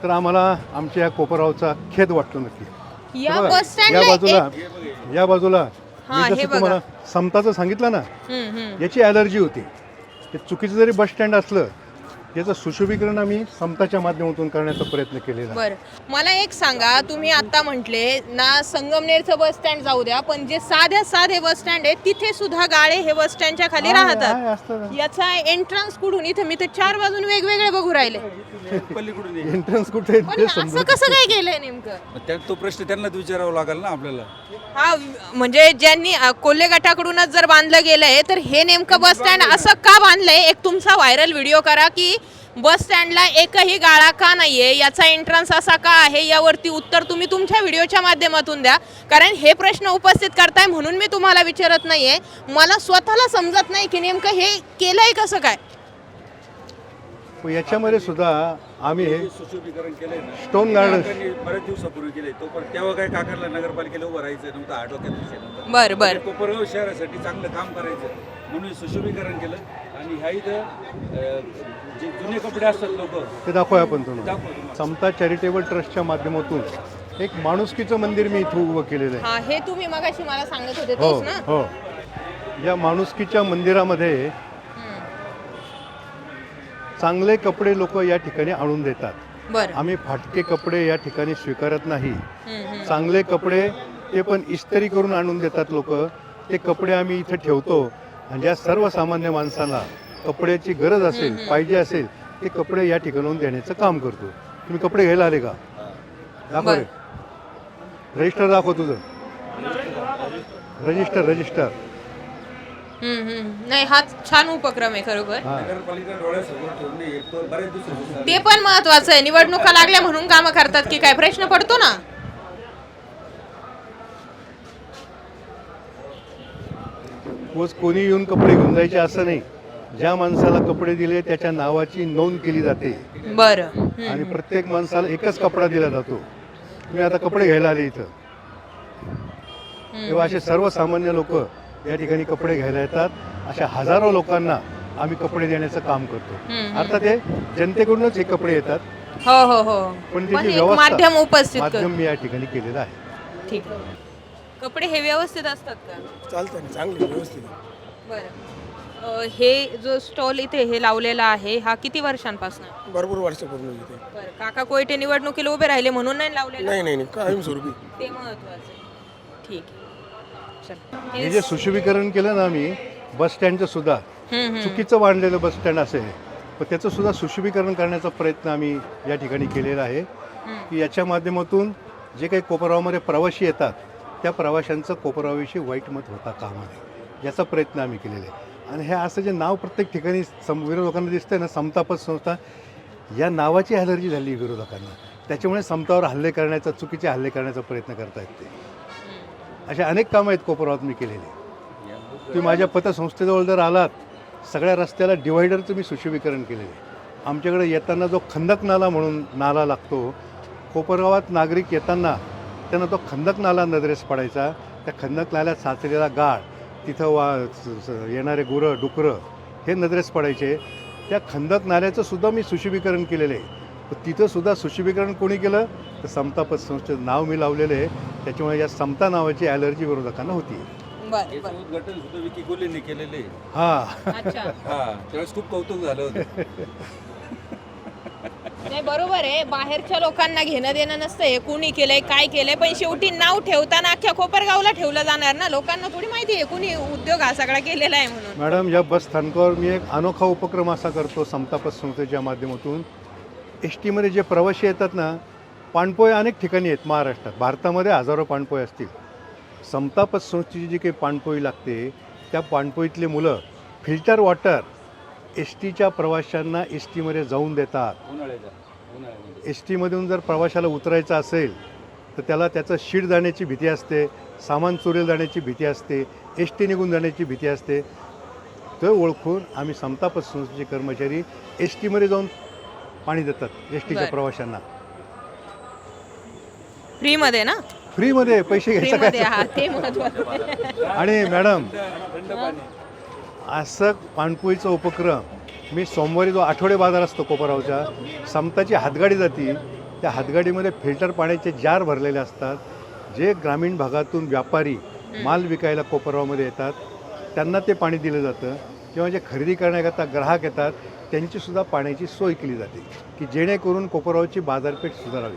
तर आम्हाला आमच्या या कोपरावचा खेद वाटतो नक्की. या बघा, बस स्टँडला या बाजूला हा, मी हे जसं बघा. तुम्हाला समताचं सांगितलं ना, याची ॲलर्जी होती. ते चुकीचं जरी बस स्टँड असलं याचं सुशोभीकरण आम्ही समताच्या माध्यमातून करण्याचा प्रयत्न केलेला आहे. बरं, मला एक सांगा, तुम्ही आता म्हटले ना संगमनेरचं बस स्टँड जाऊ द्या, पण जे साधे बस स्टँड आहे तिथे सुद्धा गाळे हे बस स्टँडच्या खाली आहे, राहतात. असतं ना. याचा एंट्रन्स कुठून? इथे मी तर 4 बाजून वेगवेगळे बघू राहिले. पल्लीकडून एंट्रन्स कुठे पण ते असं समजत कसं काय केलंय नेमकं? तो प्रश्न त्यांनाच विचारावा लागेल ना आपल्याला. हा, म्हणजे ज्यांनी कोल्हे गटाकडूनच जर बांधलं गेलंय तर हे नेमकं बस स्टँड असं का बांधलंय? एक तुमचा व्हायरल व्हिडिओ करा की बस स्टँडला एकही गाळा का नाहीये, याचा एंट्रन्स असा का आहे, यावरती उत्तर तुम्ही तुमच्या व्हिडिओच्या माध्यमातून द्या. कारण हे प्रश्न उपस्थित करताय म्हणून मी तुम्हाला विचारत नाहीये. मला स्वतःला समजत नाही की नेमकं हे केलंय कसं काय. याच्यामध्ये सुद्धा आम्ही हे सुशोभीकरण केलंय ना, स्टोन गार्डन बरेच दिवसापूर्वी केले. तो पण तेव्हा काय काकाला नगरपालिकेला उभं राहायचं नव्हतं, आटोक्यात विषय नव्हता. बरं कोपरगाव शहरासाठी चांगलं काम करायचं म्हणून सुशोभीकरण केलं. आणि ह्या इथं जे जुने कपडे असतात लोक ते दाखवूया आपण तुम्हाला. समता चॅरिटेबल ट्रस्टच्या माध्यमातून एक माणुसकीचं मंदिर मी इथं उभं केलेलं आहे. हा, हे तुम्ही मगाशी मला सांगत होते हो तोच ना? हो. या माणुसकीच्या मंदिरामध्ये चांगले कपडे लोक या ठिकाणी आणून देतात. बरं. आम्ही फाटके कपडे या ठिकाणी स्वीकारत नाही. चांगले कपडे ते पण इस्त्री करून आणून देतात लोक. ते कपडे आम्ही इथं ठेवतो आणि ज्या सर्वसामान्य माणसाला कपड्याची गरज असेल, पाहिजे असेल, ते कपडे या ठिकाणून देण्याचं काम करतो. तुम्ही कपडे घ्यायला आले का? दाखव रे, रजिस्टर दाखव तुझं. रजिस्टर. नाही, हा छान उपक्रम आहे खरोखर. नगरपालिका डोळ्यासमोर ठेवणे एक तर बरेच दिवसापासून ते पण महत्वाचं आहे. निवडणुका लागल्या म्हणून कामं करतात की काय, प्रश्न पडतो ना. कोणी येऊन कपडे घेऊन जायचे असं नाही. ज्या माणसाला कपडे दिले त्याच्या नावाची नोंद केली जाते. बरं. आणि प्रत्येक माणसाला एकच कपडा दिला जातो. तुम्ही आता कपडे घ्यायला आले इथं, तेव्हा असे सर्वसामान्य लोक या ठिकाणी कपडे घ्यायला येतात. अशा हजारो लोकांना आम्ही कपडे देण्याचं काम करतो. हम्म. अर्थात हे जनतेकडूनच हे कपडे येतात, हो हो हो पण पण त्याची एक व्यवस्था माध्यम उपस्थित माध्यम कर मी या ठिकाणी केलेलं आहे. ठीक आहे. कपडे हे व्यवस्थित असतात का? चालतं ना, चांगली व्यवस्थित आहे. बरं. हे जो स्टॉल इथे हे लावलेला आहे हा किती वर्षांपासून? भरपूर वर्षापूर्वी इथे. बरं. काका कोयटे निवडणुकीला उभे राहिले म्हणून नाही लावलेला? नाही नाही नाही कायमस्वरूपी. ते महत्वाचं आहे. ठीक आहे. चल. हे जे सुशोभीकरण केलं ना आम्ही बस स्टँडचं सुद्धा चुकीचं बांधलेलं बस स्टँड असेल, पण त्याचं सुद्धा सुशोभीकरण करण्याचा प्रयत्न आम्ही या ठिकाणी केलेला आहे की याच्या माध्यमातून जे काही कोपरावामध्ये प्रवासी येतात त्या प्रवाशांचं कोपरावाविषयी वाईट मत होता कामा नये याचा प्रयत्न आम्ही केलेला आहे. आणि हे असं जे नाव प्रत्येक ठिकाणी विरोधकांना दिसतंय ना, समतापद संस्था, या नावाची ॲलर्जी झाली विरोधकांना, त्याच्यामुळे समतावर हल्ले करण्याचा, चुकीचे हल्ले करण्याचा प्रयत्न करतायत ते. असे अनेक कामं आहेत कोपरावात मी केलेले. तुम्ही माझ्या पतसंस्थेजवळ जर आलात, सगळ्या रस्त्याला डिवायडरचं मी सुशोभीकरण केलेलं आहे. आमच्याकडे येताना जो खंदक नाला म्हणून नाला लागतो, कोपरगावात नागरिक येताना त्यांना तो खंदक नाला नजरेस पडायचा. त्या खंदक नाल्यात साचलेला गाळ, तिथं येणारे गुरं डुकरं हे नजरेस पडायचे. त्या खंदक नाल्याचं सुद्धा मी सुशोभीकरण केलेलं आहे. तर तिथं सुद्धा सुशोभीकरण कोणी केलं तर समतापद संस्थेचं नाव मी लावलेलं आहे. त्याच्यामुळे या समता नावाची ॲलर्जी विरोधकांना होती. बरं याचं बरं. उद्घाटन सुद्धा विकी कोहलीने केलेले. हां अच्छा. हा त्यावेळेस खूप कौतुक झालं होतं. नाही बरोबर आहे. बाहेरच्या लोकांना घेणं देणं नसतं हे कुणी केलंय काय केलंय, पण शेवटी नाव ठेवताना अख्ख्या कोपरगावला ठेवलं जाणार ना. लोकांना थोडी माहिती आहे कुणी उद्योग हा सगळा केलेला आहे म्हणून. मॅडम, या बस स्थानकावर मी एक अनोखा उपक्रम असा करतो समतापद संस्थेच्या माध्यमातून. एस टीमध्ये जे प्रवासी येतात ना, पाणपोय अनेक ठिकाणी आहेत महाराष्ट्रात, भारतामध्ये हजारो पाणपोय असतील. समतापद संस्थेची जी काही पाणपोई लागते त्या पाणपोईतले मुलं फिल्टर वॉटर एस टीच्या प्रवाशांना एस टीमध्ये जाऊन देतात. उन्हाळ्यामध्ये एस टीमधून जर प्रवाशाला उतरायचं असेल तर त्याला त्याचं शीट जाण्याची भीती असते, सामान चोरीला जाण्याची भीती असते, एस टी निघून जाण्याची भीती असते. ते ओळखून आम्ही समतापद संस्थेचे कर्मचारी एस टीमध्ये जाऊन पाणी देतात एस टीच्या बरं. प्रवाशांना. फ्रीमध्ये ना? फ्रीमध्ये, पैसे घ्यायचं फ्रीमध्ये काय. हा ते महत्वाचं. आणि मॅडम, असं पाणपोईचा उपक्रम मी सोमवारी जो आठवडे बाजार असतो कोपरावचा, समताची हातगाडी जाती, त्या हातगाडीमध्ये फिल्टर पाण्याचे जार भरलेले असतात. जे ग्रामीण भागातून व्यापारी माल विकायला कोपरावमध्ये येतात त्यांना ते पाणी दिलं जातं. किंवा जे खरेदी करण्याकरता ग्राहक येतात त्यांचीसुद्धा पाण्याची सोय केली जाते की जेणेकरून कोपरावची बाजारपेठ सुधारावी,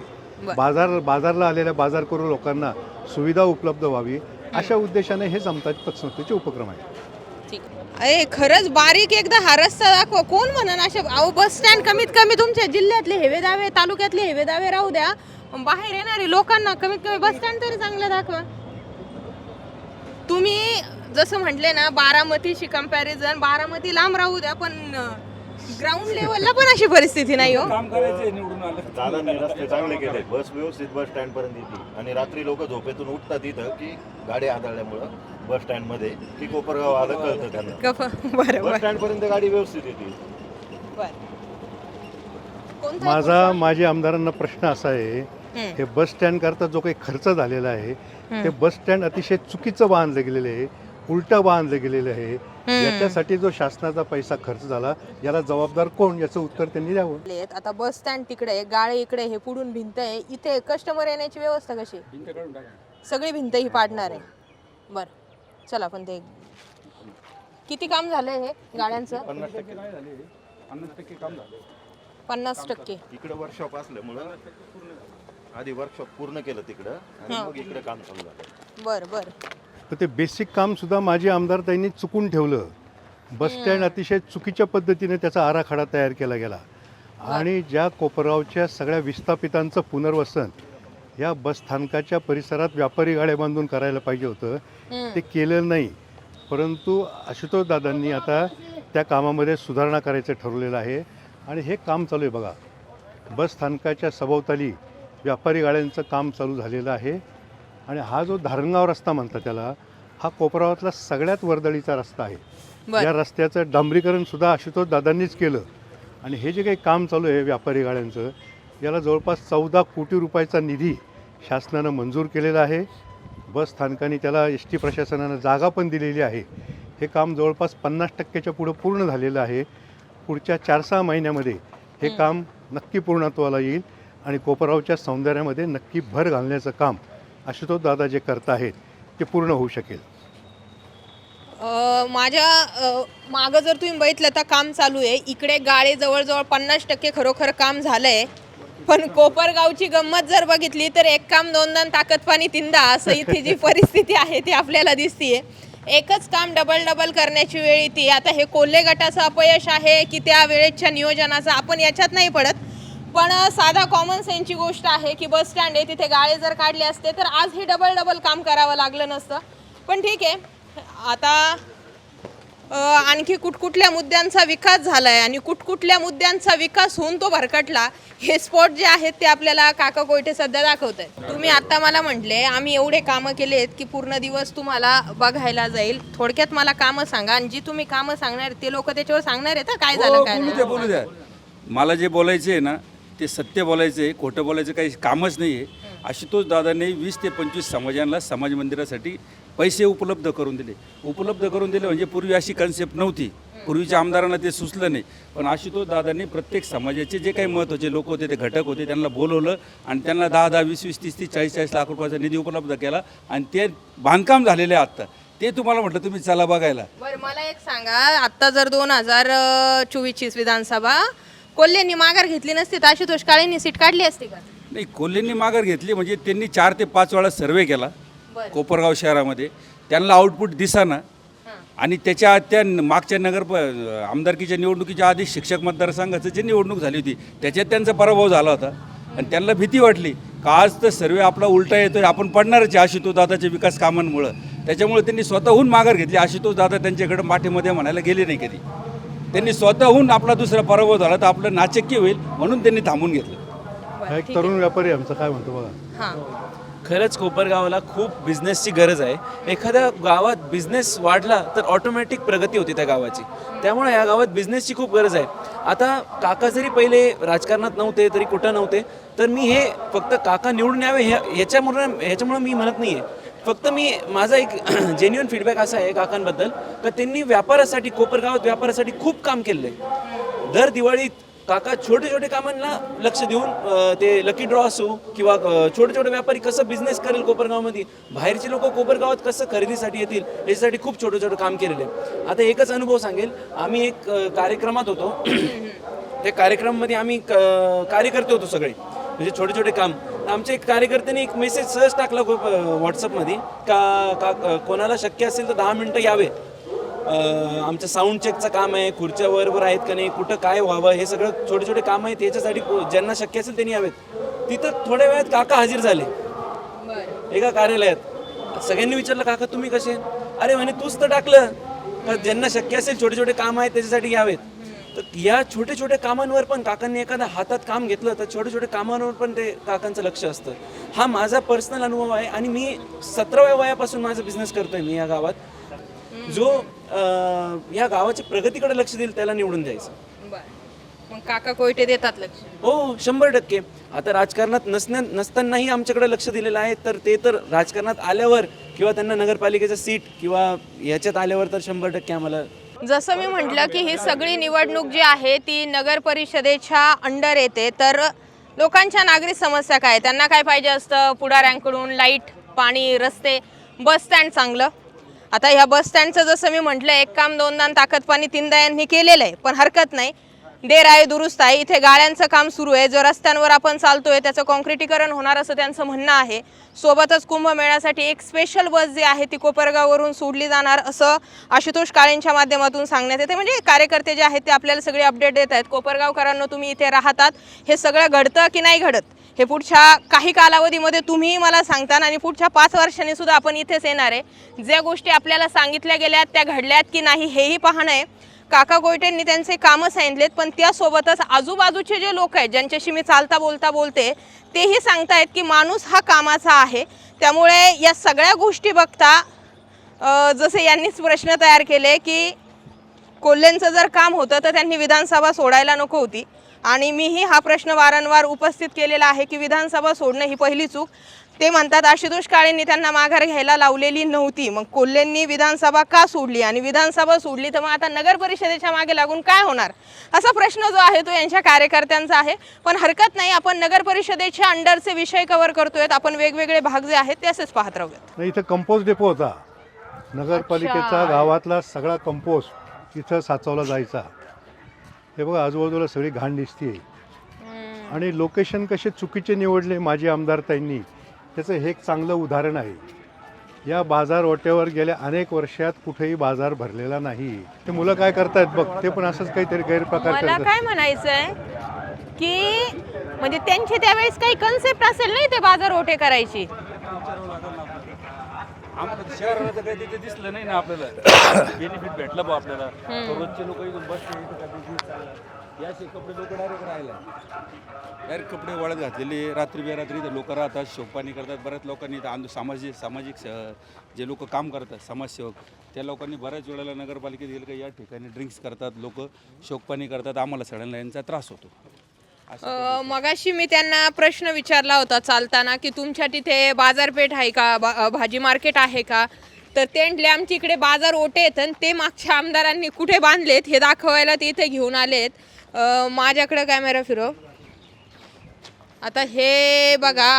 बाजारला आलेल्या बाजार करू लोकांना सुविधा उपलब्ध व्हावी, अशा उद्देशाने हे समतापद संस्थेचे उपक्रम आहे. ठीक. अरे खरंच बारीक एकदा हा रस्ता दाखवा. कोण म्हणन अशा अहो बस स्टँड कमीत कमी तुमच्या जिल्ह्यातले हेवे दावे, तालुक्यातले हेवे दावे राहू द्या, बाहेर येणारे लोकांना कमीत कमी बस स्टँड तरी चांगलं दाखवा. तुम्ही जसं म्हटले ना बारामतीशी कंपॅरिझन, बारामती लांब राहू द्या पण ग्राउंड लेवलला पण अशी परिस्थिती नाही हो. काम करायचंय निवडून आलं. दादांनी रस्ते चांगले केले, बस व्यवस्थित बस स्टँडपर्यंत येते. आणि रात्री लोक झोपेतून उठतात इथं की गाडी आदळल्यामुळं बस स्टँडमध्ये की कोपरगाव आलं कळतं त्यांना. बरं बस स्टँडपर्यंत गाडी व्यवस्थित येते. माझ्या आमदारांना प्रश्न असा आहे, हे बस स्टँड करता जो काही खर्च झालेला आहे ते बस स्टँड अतिशय चुकीचं बांधलं गेलेलं आहे, उलटं बांधलं गेलेलं आहे. याच्यासाठी जो शासनाचा पैसा खर्च झाला याला जबाबदार कोण, याचं उत्तर त्यांनी द्यावं. आता बस स्टँड तिकडे, गाळे इकडे, हे पुढून भिंत आहे, इथे कस्टमर येण्याची व्यवस्था कशी? सगळी भिंत ही पाडणार आहे. बरं चला, पण ते किती काम झालंय हे गाड्यांचं? 50% काम झालं. 50%. इकडे वर्कशॉप असल्यामुळं आधी वर्कशॉप पूर्ण केलं तिकडं आणि मग इकडे काम चालू झालं. बरं बरं. तर ते बेसिक काम सुद्धा माझे आमदार त्यांनी चुकून ठेवलं. बस स्टँड अतिशय चुकीच्या पद्धतीने त्याचा आराखडा तयार केला गेला. आणि ज्या कोपरगावच्या सगळ्या विस्थापितांचं पुनर्वसन या बसस्थानकाच्या परिसरात व्यापारी गाड्या बांधून करायला पाहिजे होतं, ते केलं नाही. परंतु आशुतोष दादांनी आता त्या कामामध्ये सुधारणा करायचं ठरवलेलं आहे आणि हे काम चालू आहे. बघा, बसस्थानकाच्या सभोवताली व्यापारी गाड्यांचं काम चालू झालेलं आहे. आणि हा जो धारणगाव रस्ता म्हणतात त्याला, हा कोपरावातला सगळ्यात वर्दळीचा रस्ता आहे. या रस्त्याचं डांबरीकरण सुद्धा आशुतोष दादांनीच केलं. आणि हे जे काही काम चालू आहे व्यापारी गाड्यांचं, याला जवळपास 14 कोटी रुपयाचा निधी शासनानं मंजूर केलेला आहे. बस स्थानकाने त्याला एस टी प्रशासनानं जागा पण दिलेली आहे. हे काम जवळपास 50% पुढं पूर्ण झालेलं आहे. पुढच्या 4-6 महिन्यामध्ये हे काम नक्की पूर्णत्वाला येईल आणि कोपरगावच्या सौंदर्यामध्ये नक्की भर घालण्याचं काम आशुतोष दादा जे करत आहेत ते पूर्ण होऊ शकेल. माझ्या मागं जर तुम्ही बघितलं तर काम चालू आहे. इकडे गाळे जवळजवळ 50% खरोखर काम झालं आहे. पण कोपरगावची गंमत जर बघितली तर एक काम दोनदा ताकद पाणी तीनदा असं इथे जी परिस्थिती आहे ती आपल्याला दिसतीये. एकच काम डबल करण्याची वेळ येते. आता हे कोल्हे गटाचं अपयश आहे की त्या वेळेच्या नियोजनाचं आपण याच्यात नाही पडत, पण साधा कॉमन सेन्सची गोष्ट आहे की बस स्टँड आहे तिथे गाळे जर काढले असते तर आज ही डबल काम करावं लागलं नसतं. पण ठीक आहे, आता आणखी कुठकुठल्या मुद्द्यांचा विकास झाला आहे आणि कुठकुठल्या मुद्द्यांचा विकास होऊन तो भरकटला हे स्पॉट जे आहेत ते आपल्याला काका कोयटे सध्या दाखवत आहेत. तुम्ही आता मला म्हटले आम्ही एवढे कामं केलेत की पूर्ण दिवस तुम्हाला बघायला जाईल. थोडक्यात मला कामं सांगा आणि जी तुम्ही कामं सांगणार ते लोक त्याच्यावर सांगणार आहेत काय झालं काय नाही. बोलू द्या. मला जे बोलायचं आहे ना ते सत्य बोलायचं आहे, खोटं बोलायचं काही कामच नाही आहे. आशुतोष दादांनी 20 ते 25 समाजांना समाज मंदिरासाठी पैसे उपलब्ध करून दिले म्हणजे पूर्वी अशी कन्सेप्ट नव्हती. पूर्वीच्या आमदारांना ते सुचलं नाही, पण आशुतोष दादांनी प्रत्येक समाजाचे जे काही महत्त्वाचे लोक होते ते घटक होते त्यांना बोलवलं आणि त्यांना 10-10, 20-20, 30-30, 40-40 लाख रुपयाचा निधी उपलब्ध केला आणि ते बांधकाम झालेले आहे आत्ता. ते तुम्हाला म्हटलं तुम्ही चला बघायला. बरं मला एक सांगा, आत्ता जर 2024 विधानसभा कोल्हेंनी माघार घेतली नसती तर आशुतोष काळेंनी सीट काढली असती का? नाही, कोल्हेंनी माघार घेतली म्हणजे त्यांनी 4 ते 5 वेळा सर्वे केला कोपरगाव शहरामध्ये. त्यांना आउटपुट दिसाना आणि त्याच्या त्या मागच्या आमदारकीच्या निवडणुकीच्या आधी शिक्षक मतदारसंघाचं जी निवडणूक झाली होती त्याच्यात त्यांचा पराभव झाला होता आणि त्यांना भीती वाटली का आज तर सर्वे आपला उलटा येतोय, आपण पडणारच आहे आशुतोष दादाच्या विकास कामांमुळं. त्याच्यामुळे त्यांनी स्वतःहून माघार घेतली. आशुतोष दादा त्यांच्याकडे माठेमध्ये म्हणायला गेले नाही कधी. त्यांनी स्वतःहून आपला दुसरा पराभव झाला तर आपलं नाचक्य होईल म्हणून त्यांनी थांबून घेतलं. एक तरुण व्यापारी आमचं काय म्हणतो बघा. हां खरंच कोपरगावाला खूप बिझनेसची गरज आहे. एखाद्या गावात बिझनेस वाढला तर ऑटोमॅटिक प्रगती होती त्या गावाची. त्यामुळे या गावात बिझनेसची खूप गरज आहे. आता काका जरी पहिले राजकारणात नव्हते तरी कुठं नव्हते तर मी हे फक्त काका निवडून यावे ह्याच्यामुळे मी म्हणत नाही आहे. फक्त माझा एक जेन्युइन फीडबॅक असा आहे काकांबद्दल का त्यांनी व्यापारासाठी कोपरगावात व्यापारासाठी खूप काम केलं आहे. दर दिवाळीत काका छोटे कामांना लक्ष देऊन ते लकी ड्रॉ असो किंवा छोटे व्यापारी कसं बिझनेस करेल कोपरगावमध्ये, बाहेरचे लोक कोपरगावात कसं खरेदीसाठी येतील याच्यासाठी खूप छोटं काम केलेलं आहे. आता एकच अनुभव सांगेल, आम्ही एक कार्यक्रमात होतो. त्या कार्यक्रमामध्ये आम्ही कार्यकर्ते होतो सगळे, म्हणजे छोटे काम. आमच्या एक कार्यकर्त्यांनी एक मेसेज सहज टाकला व्हॉट्सअपमध्ये का कोणाला शक्य असेल तर 10 मिनटं यावे, आमचं साऊंड चेकचं काम आहे, खुर्च्या बरोबर आहेत का नाही, कुठं काय व्हावं हे सगळं छोटे काम आहेत, याच्यासाठी ज्यांना शक्य असेल त्यांनी यावेत. तिथं थोड्या वेळात काका हजर झाले एका कार्यालयात. सगळ्यांनी विचारलं काका तुम्ही कसे? अरे म्हणे तूच तर टाकलं का ज्यांना शक्य असेल छोटे काम आहेत त्याच्यासाठी यावेत. तर या छोटे कामांवर पण काकांनी एखाद्या हातात काम घेतलं तर छोटे कामांवर पण ते काकांचं लक्ष असतं. हा माझा पर्सनल अनुभव आहे आणि मी 17व्या वयापासून माझा बिझनेस करतोय. मी या गावात जो या गावाच्या प्रगतीकडे लक्ष देईल त्याला निवडून द्यायचं. मग काका कोयटे देतात लक्ष? हो 100%. आता राजकारणात नसतानाही आमच्याकडे लक्ष दिलेलं आहे, तर ते तर राजकारणात आल्यावर किंवा त्यांना नगरपालिकेचं सीट किंवा ह्याच्यात आल्यावर तर 100% आम्हाला. जसं मी म्हटलं की ही सगळी निवडणूक जी आहे ती नगर परिषदेच्या अंडर येते, तर लोकांच्या नागरिक समस्या काय, त्यांना काय पाहिजे असतं? पुढाऱ्यांकडून लाईट, पाणी, रस्ते, बस स्टँड चांगलं. आता ह्या बस स्टँडचं जसं मी म्हटलं एक काम दोनदा ताकद पाणी तीनदा यांनी केलेलं आहे, पण हरकत नाही. देर आहे दुरुस्त आहे. इथे गाड्यांचं काम सुरू आहे. जो रस्त्यांवर आपण चालतोय त्याचं कॉन्क्रिटीकरण होणार असं त्यांचं म्हणणं आहे. सोबतच कुंभमेळ्यासाठी एक स्पेशल बस जी आहे ती कोपरगाववरून सोडली जाणार असं आशुतोष काळेंच्या माध्यमातून सांगण्यात येते. म्हणजे कार्यकर्ते जे आहेत ते आपल्याला सगळे अपडेट देत आहेत. कोपरगावकरांनो तुम्ही इथे राहतात, हे सगळं घडतं की नाही घडत हे पुढच्या काही कालावधीमध्ये तुम्ही मला सांगता आणि पुढच्या 5 वर्षांनी सुद्धा आपण इथेच येणार आहे. ज्या गोष्टी आपल्याला सांगितल्या गेल्यात त्या घडल्यात की नाही हेही पाहणं आहे. काका कोयटेंनी त्यांचे कामं सांगितलेत, पण त्यासोबतच आजूबाजूचे जे लोक आहेत ज्यांच्याशी मी चालता बोलते तेही सांगतायत की माणूस हा कामाचा आहे. त्यामुळे या सगळ्या गोष्टी बघता जसे यांनीच प्रश्न तयार केले की कोल्हेंचं जर काम होतं तर त्यांनी विधानसभा सोडायला नको होती. आणि मीही हा प्रश्न वारंवार उपस्थित केलेला आहे की विधानसभा सोडणं ही पहिली चूक. ते म्हणतात आशुतोष काळेंनी त्यांना माघार घ्यायला लावलेली नव्हती, मग कोल्हेंनी विधानसभा का सोडली आणि विधानसभा सोडली तर मग आता नगर परिषदेच्या मागे लागून काय होणार, असा प्रश्न जो आहे तो यांच्या कार्यकर्त्यांचा आहे. पण हरकत नाही, आपण नगर परिषदेच्या अंडरचे विषय कव्हर करतोय, आपण वेगवेगळे भाग जे आहेत ते असेच पाहत राहूयात. नाही, इथं कंपोस्ट डेपो होता नगरपालिकेचा, गावातला सगळा कंपोस्ट इथं साचवला जायचा. हे बघा आजूबाजूला सगळी घाण दिसते आणि लोकेशन कसे चुकीचे निवडले माजी आमदार त्यांनी, त्याचं हे एक चांगलं उदाहरण आहे. या बाजार ओट्यावर गेल्या अनेक वर्षात कुठेही बाजार भरलेला नाही. ते मुलं काय करतायत बघ, ते पण असंच काहीतरी गैरप्रकार मला करतात. काय म्हणायचंय की म्हणजे त्यांची त्यावेळेस काही कन्सेप्ट असेल नाही ते बाजार ओटे करायची. आम्हाला शहराला तर काही तिथे दिसलं नाही ना, आपल्याला बेनिफिट भेटलं बा आपल्याला. रोजचे लोक इथून बसले, इथं काय business चालला. याचे कपडे लोक डायरेक्ट राहिला, डायरेक्ट कपडे वाळत घातलेले, रात्री बेरात्री इथं लोक राहतात, शोकपाणी करतात. बऱ्याच लोकांनी इथं सामाजिक जे लोक काम करतात, समाजसेवक, त्या लोकांनी बऱ्याच वेळेला नगरपालिकेत गेलं का या ठिकाणी ड्रिंक्स करतात, लोक शोकपाणी करतात. आम्हाला सगळ्यांना यांचा त्रास होतो. मगाशी मी त्यांना प्रश्न विचारला होता चालताना की तुमच्या तिथे बाजारपेठ आहे का, भाजी मार्केट आहे का, तर ते म्हटले आमच्या इकडे बाजार ओटे आहेत आणि ते मागच्या आमदारांनी कुठे बांधलेत हे दाखवायला ते इथे घेऊन आलेत. माझ्याकडे कॅमेरा फिरव. आता हे बघा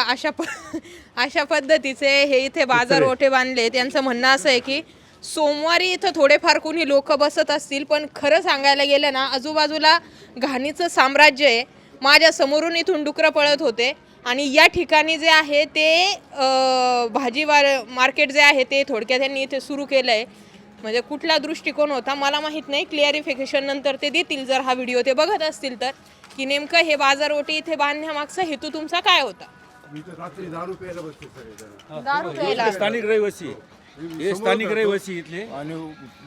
अशा पद्धतीचे हे इथे बाजार ओटे बांधले. त्यांचं म्हणणं असं आहे की सोमवारी इथं थोडेफार कोणी लोक बसत असतील, पण खरं सांगायला गेलं ना आजूबाजूला घाणीचं साम्राज्य आहे. माझ्या समोरून इथून डुकरं पळत होते आणि या ठिकाणी जे आहे ते भाजी मार्केट जे आहे ते थोडक्यात त्यांनी इथे सुरू केलं आहे. म्हणजे कुठला दृष्टिकोन होता मला माहीत नाही, क्लिअरिफिकेशन नंतर ते देतील जर हा व्हिडिओ ते बघत असतील तर, की नेमकं हे बाजार ओटी इथे बांधण्यामागचा हेतू तुमचा काय होता. दारू प्यायला बसते दारू प्यायला स्थानिक रहिवासी, हे स्थानिक रहिवासी इथले. आणि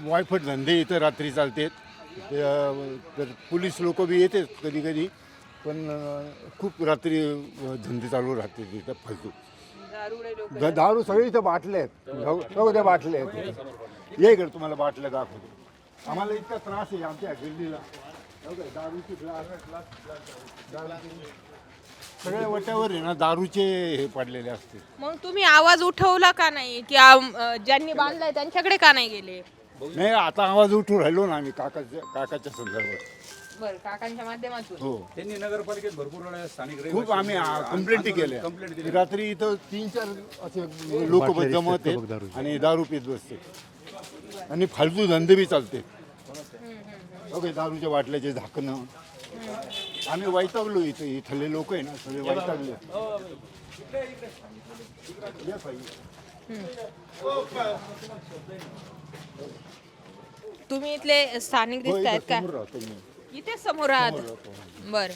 वायफट धंदे इथं रात्री चालतात. तर पोलीस लोक बी येतात कधी कधी, पण खूप रात्री धंदे चालू राहते तिथं फालतू. दारू सगळे इथं बाटले आहेत, सगळ्या बाटले आहेत. ये इकडे तुम्हाला बाटल्या दाखवतो. आम्हाला इतका त्रास आहे आमच्या गिरडीला. दारूची सगळ्या वट्यावर आहे ना दारूचे हे पडलेले असते. मग तुम्ही आवाज उठवला का नाही की ज्यांनी बांधलाय त्यांच्याकडे का नाही गेले. नाही, आता आवाज उठून राहिलो ना आम्ही काकाच्या संदर्भात. बरं, काकांच्या माध्यमातून. हो, त्यांनी नगरपालिकेत भरपूर वेळा स्थानिक खूप आम्ही कंप्लेंटी केल्या. रात्री इथं 3-4 असे लोक जमत आहेत आणि दारू पित बसते आणि फालतू धंदे बी चालते. ओके, दारूच्या बाटल्याचे झाकणं. आम्ही वैतागलो इथं, इथले लोक आहे ना सगळे वैतागले. तुम्ही इथले स्थानिक दिसत आहेत का. समोर राहतो मी. इथे समोर आहात. बरं,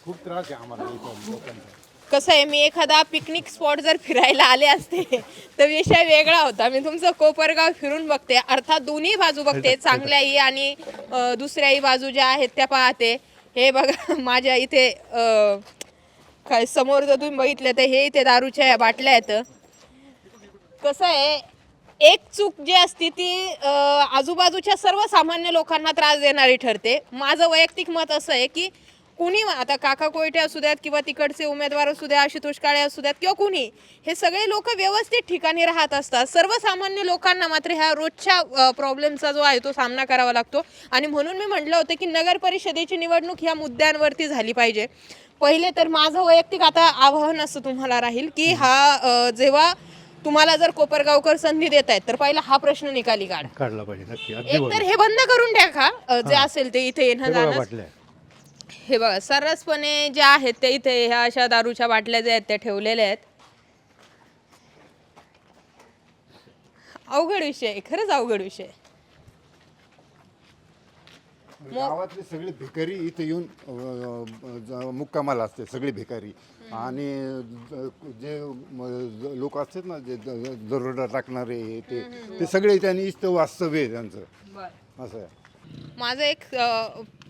खूप त्रास आहे आम्हाला इथं लोकांचा. कसं आहे, मी एखादा पिकनिक स्पॉट जर फिरायला आले असते तर विषय वेगळा होता. मी तुमचं कोपरगाव फिरून बघते, अर्थात दोन्ही बाजू बघते, चांगल्याही आणि दुसऱ्याही बाजू ज्या आहेत त्या पाहते. हे बघा माझ्या इथे काय समोर जर तुम्ही बघितलं तर हे इथे दारूच्या या बाटल्या आहेत. कसं आहे, एक चूक जी असते ती आजूबाजूच्या सर्वसामान्य लोकांना त्रास देणारी ठरते. माझं वैयक्तिक मत असं आहे की कुणी, आता काका कोयटे असू द्यात किंवा तिकडचे उमेदवार असू द्या, आशुतोष काळे असू द्यात किंवा कुणी, हे सगळे लोक व्यवस्थित ठिकाणी राहत असतात. सर्वसामान्य लोकांना मात्र ह्या रोजच्या प्रॉब्लेमचा जो आहे तो सामना करावा लागतो. आणि म्हणून मी म्हटलं होतं की नगर परिषदेची निवडणूक ह्या मुद्द्यांवरती झाली पाहिजे. पहिले तर माझं वैयक्तिक आता आवाहन असं तुम्हाला राहील की हा जेव्हा तुम्हाला जर कोपरगावकर संधी देत आहेत तर पहिला हा प्रश्न निकाली काढला पाहिजे नक्की. एक तर हे बंद करून टाका जे असेल ते इथे येणं जाणं. बाटल्या हे बघा सर्रासपणे जे आहेत ते इथे ह्या अशा दारूच्या बाटल्या ज्या आहेत त्या ठेवलेल्या आहेत. अवघड विषय, खरंच अवघड विषय. गावातले सगळे भिकारी इथे येऊन मुक्कामाला असते, सगळे भिकारी. आणि जे लोक असतात ना जे दरोडा टाकणारे ते सगळे त्यांनी इथं वास्तव्य आहे त्यांचं. असं आहे. माझं एक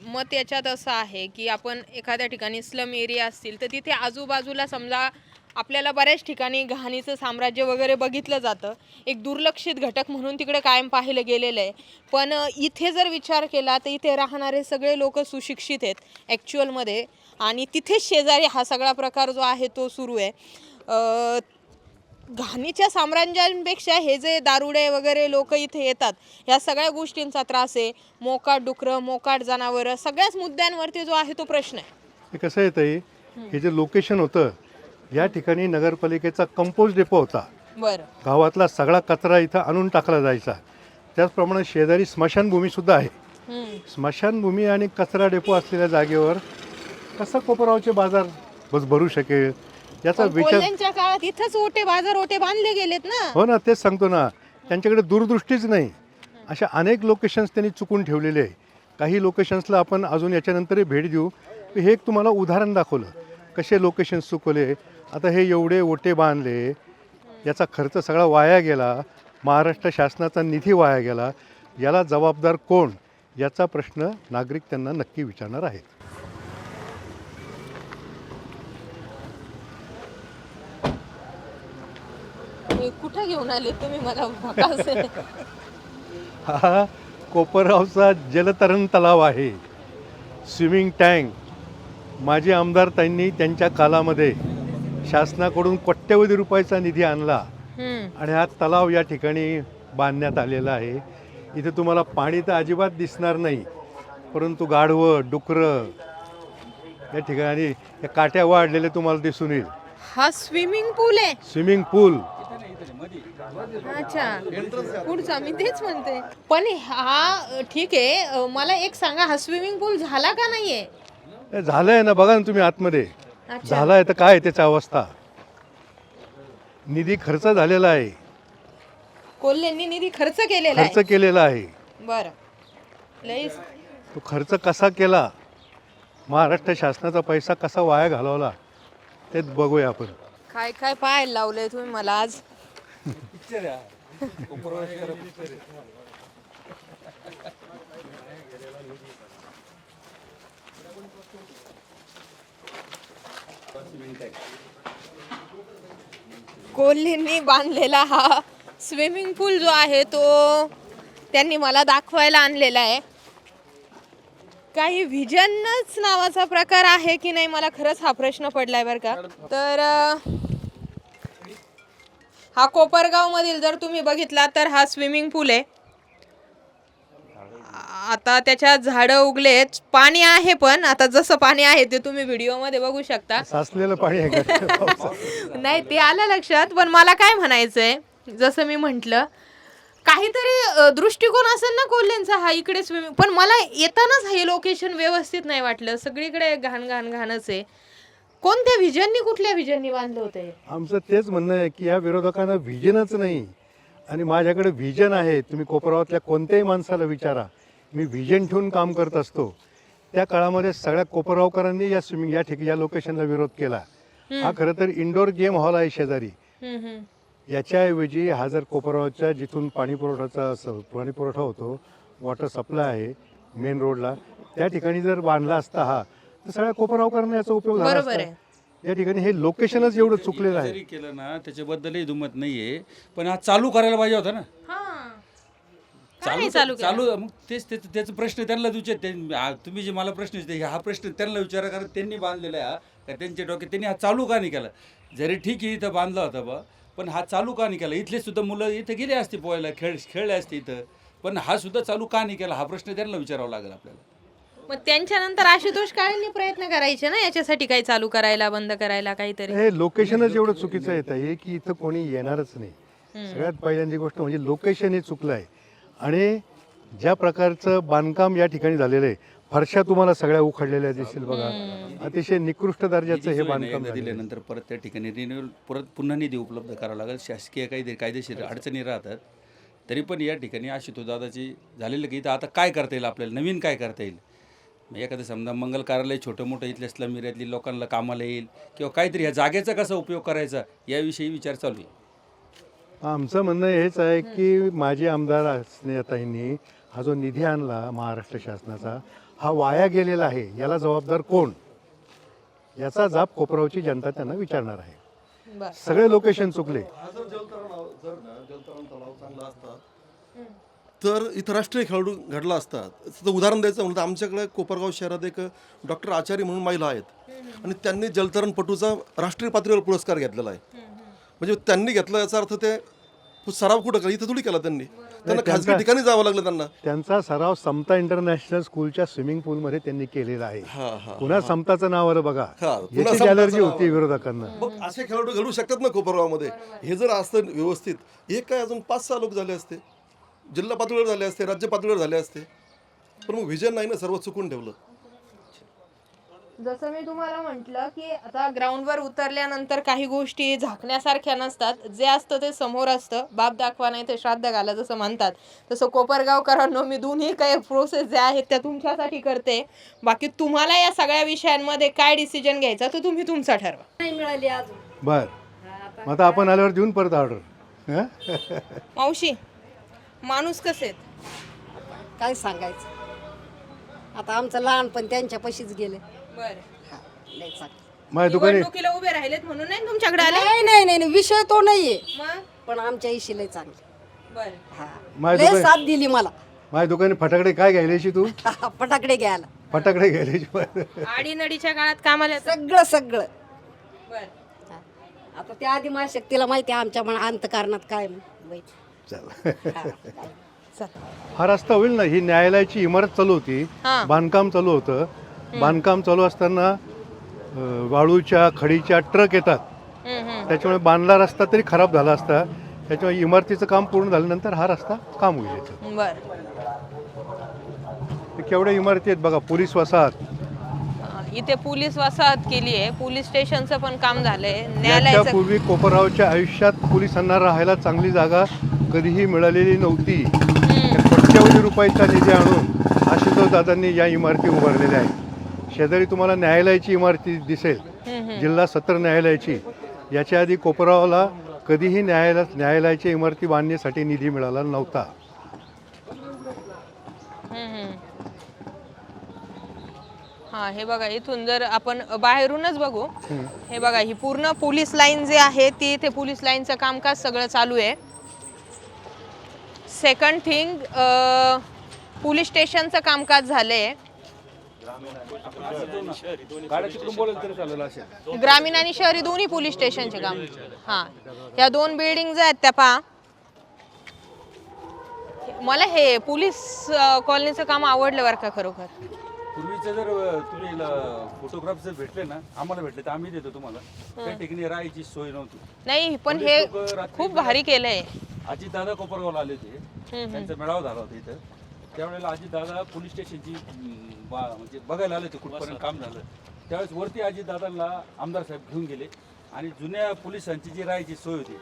मत याच्यात असं आहे की आपण एखाद्या ठिकाणी स्लम एरिया असतील तर तिथे आजूबाजूला समजा आपल्याला बऱ्याच ठिकाणी घाणीचं साम्राज्य वगैरे बघितलं जातं. एक दुर्लक्षित घटक म्हणून तिकडे कायम पाहिलं गेलेलं आहे. पण इथे जर विचार केला तर इथे राहणारे सगळे लोक सुशिक्षित आहेत ॲक्च्युअलमध्ये, आणि तिथेच शेजारी हा सगळा प्रकार जो आहे तो सुरू आहे. घाणीच्या साम्राज्यांपेक्षा हे जे दारुडे वगैरे लोक इथे येतात ह्या सगळ्या गोष्टींचा त्रास आहे. मोकाट डुकरं, मोकाट जनावरं, सगळ्याच मुद्द्यांवरती जो आहे तो प्रश्न आहे. हे कसं येतं हे जे लोकेशन होतं या ठिकाणी नगरपालिकेचा कंपोस्ट डेपो होता. बरं. गावातला सगळा कचरा इथं आणून टाकला जायचा. त्याचप्रमाणे शेजारी स्मशानभूमीसुद्धा आहे. स्मशानभूमी आणि कचरा डेपो असलेल्या जागेवर कसा कोपरावचे बाजार भरू शकेल याचा विचार. कोल्ह्यांच्या काळात इथंच बाजार ओटे बांधले गेलेत ना. हो ना, तेच सांगतो ना, त्यांच्याकडे दूरदृष्टीच नाही. अशा अनेक लोकेशन्स त्यांनी चुकून ठेवलेले आहे. काही लोकेशन्सला आपण अजून याच्यानंतरही भेट देऊ. हे एक तुम्हाला उदाहरण दाखवलं कसे लोकेशन्स चुकवले. आता हे एवढे ओटे बांधले, याचा खर्च सगळा वाया गेला, महाराष्ट्र शासनाचा निधी वाया गेला. याला जबाबदार कोण याचा प्रश्न नागरिक त्यांना नक्की विचारणार आहेत. कुठं घेऊन आले तुम्ही मला भकास आहे. हा कोपरगावचा जलतरण तलाव आहे. स्विमिंग टँक माजी आमदार त्यांनी त्यांच्या कालामध्ये शासनाकडून कोट्यवधी रुपयाचा निधी आणला आणि हा तलाव या ठिकाणी बांधण्यात आलेला आहे. इथे तुम्हाला पाणी तर अजिबात दिसणार नाही, परंतु गाढवं, डुकरं या ठिकाणी या काट्या वाढलेले तुम्हाला दिसून येईल. हा स्विमिंग पूल आहे. स्विमिंग पूल. अच्छा, पुढचा मी तेच म्हणते. पण हा ठीक आहे, मला एक सांगा, हा स्विमिंग पूल झाला का नाहीये? झालंय ना, बघा ना तुम्ही आतमध्ये. झालाय तर काय त्याची अवस्था. निधी खर्च झालेला आहे. कोल्हेंनी निधी खर्च केलेला खर्च केलेला आहे. बरं, लई तो खर्च कसा केला, महाराष्ट्र शासनाचा पैसा कसा वाया घालवला तेच बघूया आपण. काय काय पाहायला लावलंय तुम्ही मला आज. कोल्हेंनी बांधलेला हा स्विमिंग पूल जो आहे तो त्यांनी मला दाखवायला आणलेला आहे. काही व्हिजनच नावाचा प्रकार आहे की नाही, मला खरंच हा प्रश्न पडलाय बरं का. तर हा कोपरगाव मधील जर तुम्ही बघितला तर हा स्विमिंग पूल आहे. आता त्याच्यात झाडं उगलेत, पाणी आहे, पण आता जसं पाणी आहे ते तुम्ही व्हिडिओ मध्ये बघू शकता. साचलेलं पाणी आहे का? नाही, ते आलं लक्षात. पण मला काय म्हणायचंय, जसं मी म्हंटल, काहीतरी दृष्टिकोन असेल ना कोल्ह्यांचा हा इकडे स्विमिंग. पण मला येतानाच हे लोकेशन व्यवस्थित नाही वाटलं. सगळीकडे घाण घाण घाणच आहे. कोणत्या व्हिजननी, कुठल्या व्हिजननी बांधलं होतं? आमचं तेच म्हणणं आहे की या विरोधकांना व्हिजनच नाही. आणि माझ्याकडे व्हिजन आहे. तुम्ही कोपरावातल्या कोणत्याही माणसाला विचारा, मी व्हिजन ठेवून काम करत असतो. त्या काळामध्ये सगळ्या कोपरगावकरांनी या स्विमिंग या लोकेशनला विरोध केला. हा खरं तर इंडोर गेम हॉल आहे शेजारी. याच्याऐवजी हा जर कोपरगावच्या जिथून पाणी पुरवठा होतो, वॉटर सप्लाय आहे मेन रोडला, त्या ठिकाणी जर बांधला असता हा, तर सगळ्या कोपरगावकरांना याचा उपयोग झाला असता. या ठिकाणी हे लोकेशनच एवढं चुकलेलं आहे. जरी केलं ना त्याच्याबद्दलही दुमत नाहीये, पण हा चालू करायला पाहिजे होता ना. चालू मग तेच त्याचा प्रश्न त्यांना विचार. तुम्ही जे मला प्रश्न विचारते हा प्रश्न त्यांना विचारा, कारण त्यांनी बांधलेला आहे का त्यांच्या डोक्यात. त्यांनी हा चालू का नाही केला? जरी ठीक आहे इथं बांधला होता बा, पण हा चालू का नाही केला? इथले सुद्धा मुलं इथं गेले असते पोहायला, खेळले असते इथं, पण हा सुद्धा चालू का नाही केला? हा प्रश्न त्यांना विचारावा लागेल आपल्याला. मग त्यांच्यानंतर आशुतोष काळेंनी प्रयत्न करायचे ना याच्यासाठी, काही चालू करायला, बंद करायला, काहीतरी. हे लोकेशनच एवढं चुकीचं येत आहे की इथं कोणी येणारच नाही. सगळ्यात पहिल्यांदी गोष्ट म्हणजे लोकेशन हे चुकलं आहे. आणि ज्या प्रकारचं बांधकाम या ठिकाणी झालेलं आहे, फरशा तुम्हाला सगळ्या उखडलेल्या दिसतील बघा. अतिशय निकृष्ट दर्जाचं हे बांधकाम दिल्यानंतर परत त्या ठिकाणी रिन्युअल पुन्हा निधी उपलब्ध करावा लागेल. शासकीय काहीतरी कायदेशीर अडचणी राहतात. तरी पण या ठिकाणी आशुतोष दादाची झालेलं की इथं आता काय करता येईल आपल्याला, नवीन काय करता येईल. एखादं समजा मंगल कार्यालय छोटं मोठं इथल्या स्लम एरियातली लोकांना कामाला येईल, किंवा काहीतरी ह्या जागेचा कसा उपयोग करायचा याविषयी विचार चालू आहे. आमचं म्हणणं हेच आहे की माजी आमदार स्नेहताईंनी हा जो निधी आणला महाराष्ट्र शासनाचा, हा वाया गेलेला आहे. याला जबाबदार कोण, याचा जाब कोपरावची जनता त्यांना विचारणार आहे. सगळे लोकेशन चुकले. तर इथं राष्ट्रीय खेळाडू घडला असता. तर उदाहरण द्यायचं म्हणलं तर आमच्याकडे कोपरगाव शहरात एक डॉक्टर आचार्य म्हणून महिला आहेत, आणि त्यांनी जलतरणपटूचा राष्ट्रीय पातळीवर पुरस्कार घेतलेला आहे. म्हणजे त्यांनी घेतला याचा अर्थ ते सराव कुठं केला, इथं थोडी केला त्यांनी, त्यांना खाजगी त्यांचा- ठिकाणी जावं लागलं त्यांना. त्यांचा सराव समता इंटरनॅशनल स्कूलच्या स्विमिंग पूलमध्ये त्यांनी केलेला आहे. हा हा पुन्हा समताचं नाव आलं बघा, हा, पुन्हा याची समताचं अलर्जी नाव. होती विरोधकांना. मग असे खेळाडू घडू शकतात ना कोपरगावमध्ये. हे जर असतं व्यवस्थित, एक काय अजून 5-6 लोक झाले असते, जिल्हा पातळीवर झाले असते, राज्य पातळीवर झाले असते. पण मग विजन नाही ना, सर्व चुकून ठेवलं. जसं मी तुम्हाला म्हटलं की आता ग्राउंडवर उतरल्यानंतर काही गोष्टी झाकण्यासारख्या नसतात, जे असतं ते समोर असतं. बाप दाखवा नाही ते श्राद्ध घाला जसं म्हणतात, तसं कोपरगावकरांनो मी दोन्ही काही प्रोसेस ज्या आहेत त्या तुमच्यासाठी करते. बाकी तुम्हाला या सगळ्या विषयांमध्ये काय डिसिजन घ्यायचा तो तुम्ही तुमचा ठरवा. नाही मिळाली अजून. बर, मग आता आपण आल्यावर देऊन परत ऑर्डर. मावशी, माणूस कसे आहेत? काय सांगायचं, आता आमचं लहानपण त्यांच्या पशीच गेले. बरं, लय चांगलं. माझ्या दुकानी निवडणुकीला उभे राहिलेत म्हणून नाही तुमच्याकडे आले? नाही नाही नाही नाही, विषय तो नाहीये, मग पण आमच्या इशी लय चांगली. बरं, हा, माझ्या लय दुकानी- साथ दिली मला. माझ्या दुकानी फटाकडे काय घ्यायल्याशी तू? फटाकडे घ्यायला फटाकडे घ्यायल्याशी. आडीनडीच्या काळात कामाला येतात. सगळं सगळं. बरं, हा. आता त्या आधी माझ्या शक्तीला माहिती आहे आमच्या अंतकारणात काय माहिती. चला, हा. चल. हा रस्ता होईल ना. ही न्यायालयाची इमारत चालू होती, हा. बांधकाम चालू होतं. बांधकाम चालू असताना वाळूच्या खडीच्या ट्रक येतात, त्याच्यामुळे बांधला रस्ता तरी खराब झाला असता. त्याच्यामुळे इमारतीचं काम पूर्ण झाल्यानंतर हा रस्ता काम होईल याचं. बरं. ते केवढ्या इमारती आहेत बघा. पोलीस वसाहत, इथे पोलीस वसाहत केली आहे, पोलीस स्टेशनचं पण काम झालंय, न्यायालयाचं. याच्यापूर्वी कोपरगावच्या आयुष्यात पोलिसांना राहायला चांगली जागा कधीही मिळालेली नव्हती. कोट्यवधी रुपयाचा निधी आणून आशुतोष दादांनी या इमारती उभारलेल्या आहेत. शेजारी तुम्हाला न्यायालयाची इमारती दिसेल, जिल्हा सत्र न्यायालयाची. याच्या आधी कोपरगावला कधीही न्यायालयाच्या इमारती बांधण्यासाठी निधी मिळाला नव्हता. हा, हे बघा, इथून जर आपण बाहेरूनच बघू, हे बघा, ही पूर्ण पोलीस लाईन जी आहे ती, इथे पोलीस लाईनचं कामकाज सगळं चालू आहे. सेकंड थिंग, पोलीस स्टेशनचं कामकाज झालंय. ग्रामीण आणि शहरी दोन्ही पोलीस स्टेशनचे काम. हा, या 2 बिल्डिंग आहेत त्या पहा. मला हे पोलीस कॉलनीचं काम आवडलं बरं का खरोखर. पूर्वीचं जर तुम्ही फोटोग्राफ जर भेटले ना, आम्हाला भेटले तर आम्ही देतो तुम्हाला. त्या ठिकाणी राहायची सोय नव्हती. नाही, पण हे खूप भारी केलंय. अजित दादा कोपरगावला आले होते, त्यांचा मेळावा झाला होता इथं. त्यावेळेला अजित दादा पोलीस स्टेशनची म्हणजे बघायला आले होते कुठपर्यंत काम झालं. त्यावेळेस वरती अजित दादांना आमदार साहेब घेऊन गेले आणि जुन्या पोलिसांची जी राहायची सोय होती,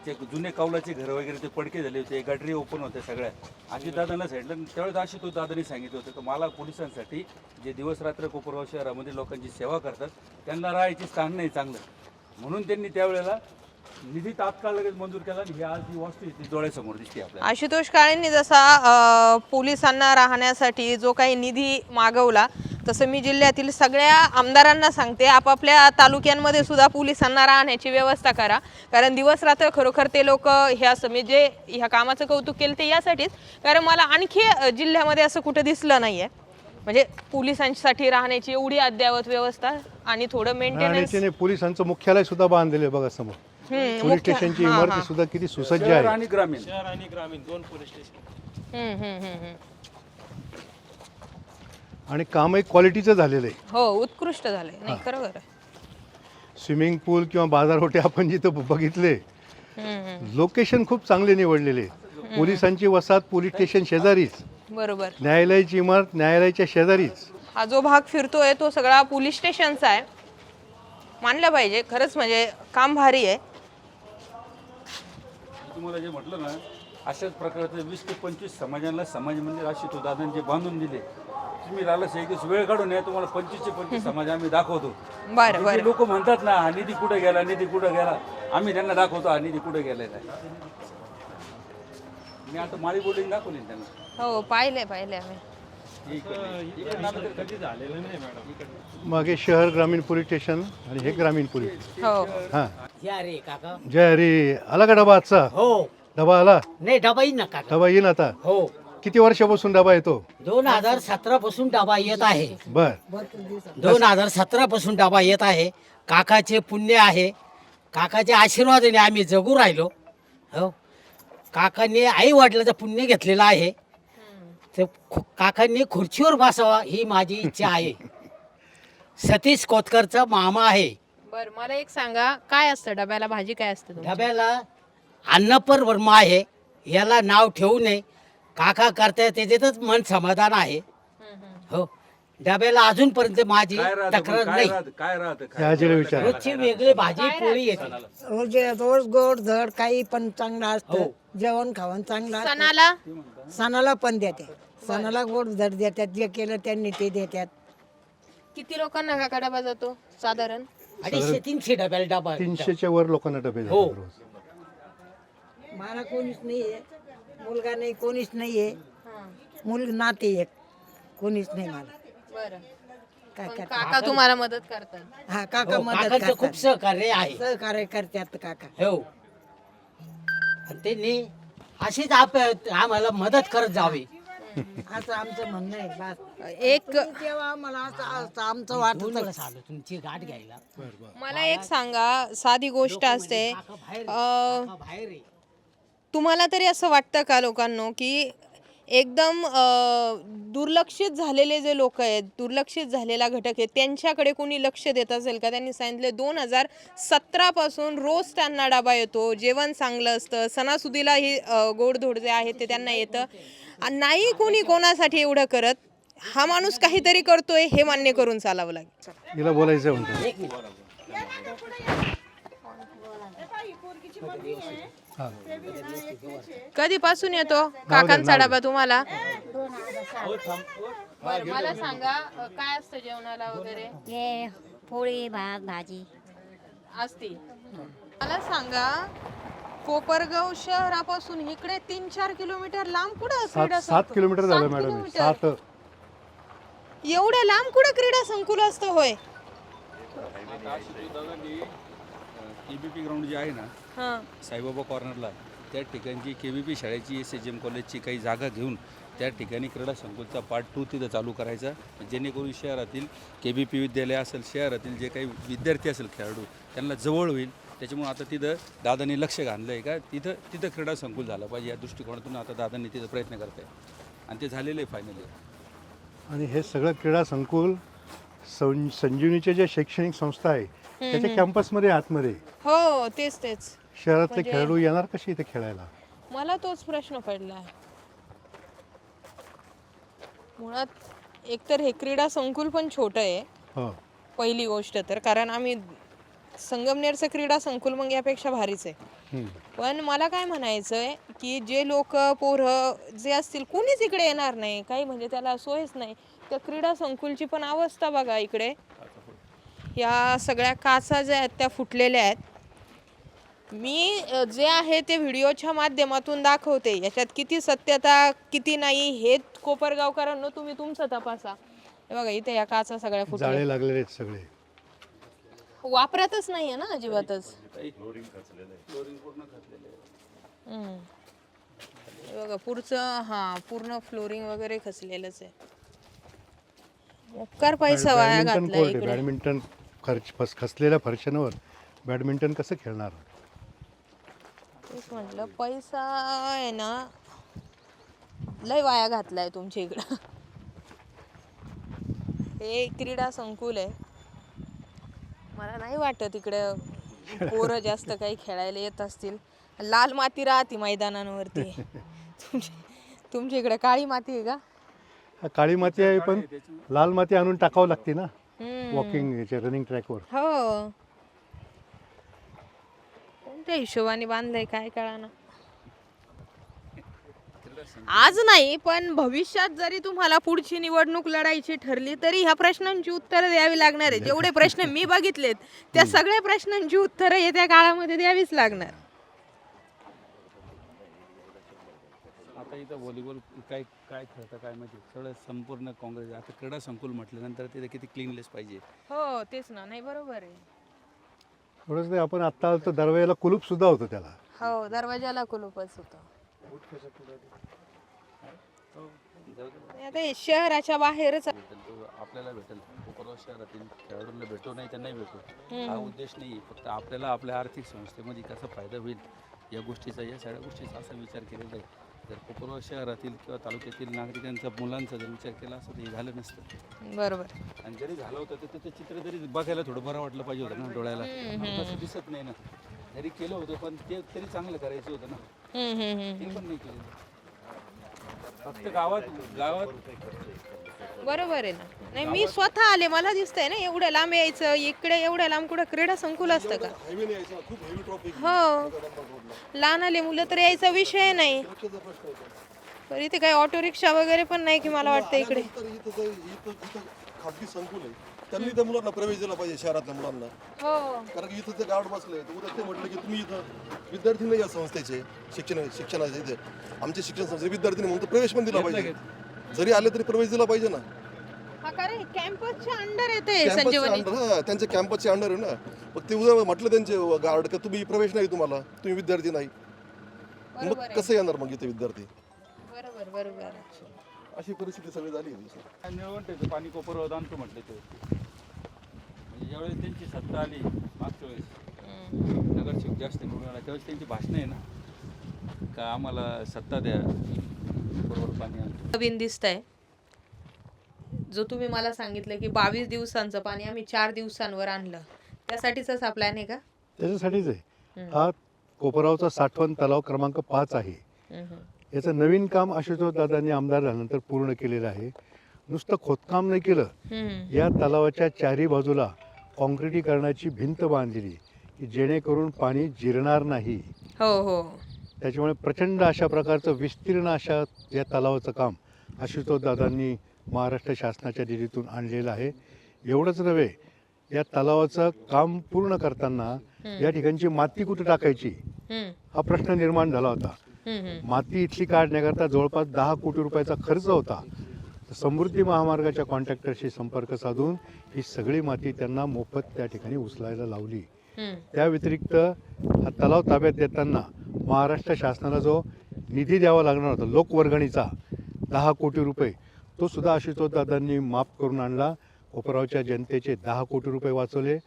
ते जुने कौलाचे घर वगैरे ते पडके झाले होते, गटरी ओपन होत्या सगळ्या. अजित दादांना सांगितलं. त्यावेळेस आशुतोष दादांनी सांगितलं होतं की मला पोलिसांसाठी जे दिवस रात्र कोपरगाव शहरामध्ये लोकांची सेवा करतात त्यांना राहायची स्थान नाही चांगलं, म्हणून त्यांनी त्यावेळेला निधी तात्काळ लगेच मंजूर केला आणि ही आज जी वास्तू ती डोळ्यासमोर दिसते आपल्याला. आशुतोष काळेंनी जसा पोलिसांना राहण्यासाठी जो काही निधी मागवला, तसं मी जिल्ह्यातील सगळ्या आमदारांना सांगते, आपापल्या तालुक्यांमध्ये सुद्धा पोलिसांना राहण्याची व्यवस्था करा. कारण दिवस रात्र खरोखर ते लोक ह्या जे ह्या कामाचं कौतुक केलं ते यासाठीच, कारण मला आणखी जिल्ह्यामध्ये असं कुठं दिसलं नाहीये. म्हणजे पोलिसांसाठी राहण्याची एवढी अद्ययावत व्यवस्था आणि थोडं मेंटेनन्स. आणि पोलिसांचं मुख्यालय सुद्धा बांधलेलं बघा समोर. पोलीस स्टेशनची इमारती सुद्धा किती सुसज्ज आहे. आणि ग्रामीण 2 पोलीस स्टेशन. आणि कामही क्वालिटीचं झालेलं आहे. हो, उत्कृष्ट झालंय. नाही, खरोखर आहे. स्विमिंग पूल किंवा बाजारपेठे आपण जिथं बघितले, लोकेशन खूप चांगले निवडलेले. पोलिसांची वसाहत पोलीस स्टेशन शेजारीच, बरोबर. न्यायालयाची इमारत न्यायालयाच्या शेजारीच. हा जो भाग फिरतोय तो सगळा पोलीस स्टेशनचा आहे. मानलं पाहिजे खरंच, म्हणजे काम भारी आहे. तुम्हाला जे म्हटलं ना, अशाच प्रकारचे 20 ते 25 समाजांना समाज मंदिर आशुतोष दादांचे बांधून दिले. तुम्ही राहिलं एक दिवस वेळ काढून या, तुम्हाला 25 ते 25 समाज आम्ही दाखवतो. बरं बरं. लोक म्हणतात ना, हा निधी कुठे गेला, निधी कुठे गेला, आम्ही त्यांना दाखवतो हा निधी कुठे गेलेला आहे. मी आता माळी बोर्डिंग दाखवली ना त्यांना. हो, पाहिले आम्ही. कधी झालेलं नाही मॅडम. मागे शहर ग्रामीण पोलीस स्टेशन आणि हे ग्रामीण पोलीस. हो, हां, या रे काका. जय हरी. आला का डबा आजचा? हो. डबा आला? नाही, डबा येईल ना काका. डबा येईन आता. हो. किती वर्षापासून डबा येतो? 2017 पासून डबा येत आहे. बर. 2017 पासून डबा येत आहे. काकाचे पुण्य आहे. काकाच्या आशीर्वादाने आम्ही जगू राहिलो. हो, काकांनी आई वडिलाचं पुण्य घेतलेलं आहे. तर काकांनी खुर्चीवर बसावा ही माझी इच्छा आहे. सतीश कोतकरचा मामा आहे. बर, मला एक सांगा, काय असतं डब्याला, भाजी काय असते तुमच्या? डब्याला अन्नपर वर्मा आहे, याला नाव ठेवू नये. काका करताय त्याच्यातच मन समाधान आहे. हो, डब्याला अजूनपर्यंत माझी तक्रार नाही. ह्याचे विचार रोजची वेगळी भाजी पोळी येते. रोज गोड धड काही पण चांगलं असतं. जेवण खावण चांगलं असतं. सणाला सणाला पण देते. सणाला गोड धड देतात. जे केलं त्यांनी ते देतात. किती लोकांना काका डबा जातो साधारण? 250-300 डब्याला डबा. 300च्या वर लोकांना डबे हो. जातात रोज. मला कोणीच नाहीये, मुलगा नाही, कोणीच नाहीये. नाते एक कोणीच नाही मला. बरं, काय पण करतात? काका तुम्हाला मदत करतात. हा, काका हो, मदत काकांचं खूप करतात. सहकार्य आहे. सहकार्य करतात काका. हो, आणि त्यांनी अशीच आम्हाला मदत करत जावी. असं आमचं म्हणणं आहे. बस एक तेव्हा मला असं आमचं वाटत. आलो तुमची गाठ घ्यायला. मला एक सांगा, साधी गोष्ट असते. काका बाहेर आहे. तुम्हाला तरी असं वाटतं का लोकांनो, की एकदम दुर्लक्षित झालेले जे लोक आहेत, दुर्लक्षित झालेला घटक आहे, त्यांच्याकडे कोणी लक्ष देत असेल का? त्यांनी सांगितले 2017 पासून रोज त्यांना डबा येतो, जेवण चांगलं असतं, सणासुदीला ही गोडधोड जे आहे ते त्यांना येतं. नाही कोणी कोणासाठी एवढं करत. हा माणूस काहीतरी करतोय हे मान्य करून चालावं लागेल. हिला बोलायचं म्हणतो. एक मिनिट. कधीपासून येतो काकांचा डबा तुम्हाला? बरं, मला सांगा, काय असतं जेवणाला वगैरे? हे पोळी भात भाजी असते. मला सांगा, कोपरगाव शहरापासून इकडे 3-4 किलोमीटर लांब कुठं क्रीडा 7 किलोमीटर झालं 7 मॅडम. किलोमीटर. 7. एवढ्या लांब कुठं क्रीडा संकुल असतं होय? केबीपी ग्राउंड जे आहे ना हां, साईबाबा कॉर्नरला, त्या ठिकाणची केबीपी शाळेची SHM कॉलेजची काही जागा घेऊन त्या ठिकाणी क्रीडा संकुलचा पार्ट 2 तिथं चालू करायचा, जेणेकरून शहरातील केबीपी विद्यालय असेल, शहरातील जे काही विद्यार्थी असेल खेळाडू त्यांना जवळ होईल. त्याच्यामुळे आता तिथं दादांनी लक्ष घातलं आहे का तिथं क्रीडा संकुल झालं पाहिजे या दृष्टिकोनातून आता दादांनी तिथं प्रयत्न करत आहे आणि ते झालेलं आहे फायनली. आणि हे सगळं क्रीडा संकुल संजीवनीच्या ज्या शैक्षणिक संस्था आहे त्याच्या कॅम्पसमध्ये आतमध्ये. हो, तेच शहरातले खेळाडू येणार कसे इथे खेळायला? मला तोच प्रश्न पडला आहे. मुळात एकतर हे क्रीडा संकुल पण छोटं आहे, हो. पहिली गोष्ट तर, कारण आम्ही संगमनेरचं क्रीडा संकुल मग यापेक्षा भारीच आहे. पण मला काय म्हणायचं आहे की जे लोक पोरं जे असतील कोणीच इकडे येणार नाही, काही म्हणजे त्याला सोयच नाही. त्या क्रीडा संकुलची पण अवस्था बघा इकडे. या सगळ्या काचा ज्या आहेत त्या फुटलेल्या आहेत. मी जे आहे ते व्हिडिओच्या माध्यमातून दाखवते, याच्यात किती सत्यता किती नाही हे कोपरगावकरांनो तुम्ही तुमचं तपासा. हे बघा इथे या काचा सगळ्या फुटल्या, जाळे लागलेले आहेत सगळे. वापरतच नाहीये ना अजिबातच. हे बघा पुढचं पूर्ण फ्लोरिंग वगैरे खचलेलंच आहे. उपकार पैसा वाया बॅडमिंटन घातलाय कोर्ट आहे. इकडे. बॅडमिंटन खचलेल्या फरशांवर बॅडमिंटन कसं खेळणार? तेच म्हटलं, पैसा आहे ना लय वाया घातलाय तुमच्या इकडं. हे क्रीडा संकुल आहे. मला नाही वाटत इकडे पोरं जास्त काही खेळायला येत असतील. लाल माती राहते मैदानांवरती. तुमच्या इकडे काळी माती आहे का? काळी माती आहे पण लाल माती आणून टाकावं लागते ना वॉकिंग रनिंग ट्रॅकवर. हो, कोणत्या हिशोबाने बांधलंय काय कळाना. आज नाही पण भविष्यात जरी तुम्हाला पुढची निवडणूक लढायची ठरली तरी ह्या प्रश्नांची उत्तरं द्यावी लागणार आहे. जेवढे प्रश्न मी बघितलेत त्या सगळ्या प्रश्नांची उत्तरं येत्या काळामध्ये द्यावीच लागणार. आता इथं व्हॉलीबॉल काय खेळतं काय माहिती, सगळं संपूर्ण काँग्रेस. आता क्रीडा संकुल म्हटल्यानंतर तिथे किती क्लीननेस पाहिजे. हो तेच ना, नाही बरोबर आहे. थोडंसं ते आपण आत्ता आलं तर दरवाजाला कुलूप सुद्धा होतं त्याला. हो, दरवाजाला कुलूपच होतं. आता हे शहराच्या बाहेरच आपल्याला भेटेल कोपरगाव शहरातील खेळाडूंना भेटो नाही तर नाही भेटो हा उद्देश नाही. फक्त आपल्याला आपल्या आर्थिक संस्थेमध्ये कसा फायदा होईल या गोष्टीचा, या सगळ्या गोष्टीचा असा विचार केलेला आहे. जर कोपरगाव शहरातील किंवा तालुक्यातील नागरिकांचा, मुलांचा जर विचार केला असता तर हे झालं नसतं. बरोबर. आणि जरी झालं होतं तर त्याचं चित्र तरी बघायला थोडं बरं वाटलं पाहिजे होतं ना डोळ्याला. तसं दिसत नाही ना. जरी केलं होतं पण ते तरी चांगलं करायचं होतं ना. ते पण नाही केलं. फक्त गावात बरोबर आहे ना. नाही, मी स्वतः आले, मला दिसतंय ना एवढ्या लांब यायचं. इकडे एवढ्या लांब कुठं क्रीडा संकुल असतं का? हायवे नाही यायचा, खूप हेवी ट्रॉफिक हो, लहान आले मुलं तर यायचा विषय नाही. पण इथे काही ऑटो रिक्षा वगैरे पण नाही की मला वाटतं इकडे. इथं खाजगी संकुल आहे, त्यांनी त्या मुलांना प्रवेश दिला पाहिजे, शहरातल्या मुलांना. हो, कारण की इथं ते गार्ड बसले, तर उद्या ते म्हटलं की तुम्ही इथं विद्यार्थी नाही या संस्थेचे शिक्षणाचे इथे आमचे शिक्षण संस्थेचे विद्यार्थी नाही, म्हणून तर प्रवेश पण दिला पाहिजे. जरी आले तरी प्रवेश दिला पाहिजे ना. हा, कारण कॅम्पसच्या अंडर येते कॅम्पसच्या संजीवनी. अंडर, हा, त्यांच्या कॅम्पसच्या अंडर आहे ना. मग ते उद्या म्हटलं त्यांचे गार्ड का तुम्ही प्रवेश नाही, तुम्हाला तुम्ही विद्यार्थी नाही, मग कसं येणार मग इथे विद्यार्थी? बरोबर बरोबर. अशी परिस्थिती सगळी झाली आहे. निळवंटाचं पाणी कोपरगावात आणतो म्हटलं ते. म्हणजे ज्यावेळेस त्यांची सत्ता आली मागच्या वेळेस नगरसेवक जास्त निवडून आला त्यावेळेस त्यांची भाषणं आहे ना का आम्हाला सत्ता द्या, बरोबर पाणी आणतो. नवीन दिसतंय जो तुम्ही मला सांगितलं की 22 दिवसांचं पाणी आम्ही 4 दिवसांवर आणलं, त्यासाठीच हा प्लॅन आहे का? त्याच्यासाठीच आहे. हा कोपरगावचा साठवण तलाव क्रमांक 5 आहे. याचं नवीन काम आशुतोष दादांनी आमदार झाल्यानंतर पूर्ण केलेलं आहे. नुसतं खोदकाम नाही केलं, या तलावाच्या चारी बाजूला काँक्रिटीकरणाची भिंत बांधलेली की जेणेकरून पाणी जिरणार नाही. हो हो. त्याच्यामुळे प्रचंड अशा प्रकारचं विस्तीर्ण अशा या तलावाचं काम आशुतोष दादांनी महाराष्ट्र शासनाच्या निधीतून आणलेलं आहे. एवढंच नव्हे, या तलावाचं काम पूर्ण करताना या ठिकाणची माती कुठे टाकायची हा प्रश्न निर्माण झाला होता. माती इथली काढण्याकरता जवळपास 10 कोटी रुपयाचा खर्च होता. समृद्धी महामार्गाच्या कॉन्ट्रॅक्टरशी संपर्क साधून ही सगळी माती त्यांना मोफत त्या ठिकाणी उचलायला लावली. त्या व्यतिरिक्त हा तलाव ताब्यात देताना महाराष्ट्र शासनाला जो निधी द्यावा लागणार होता लोकवर्गणीचा 10 कोटी रुपये, तो सुद्धा आशुतोष दादांनी माफ करून आणला. कोपरगावच्या जनतेचे 10 कोटी रुपये वाचवले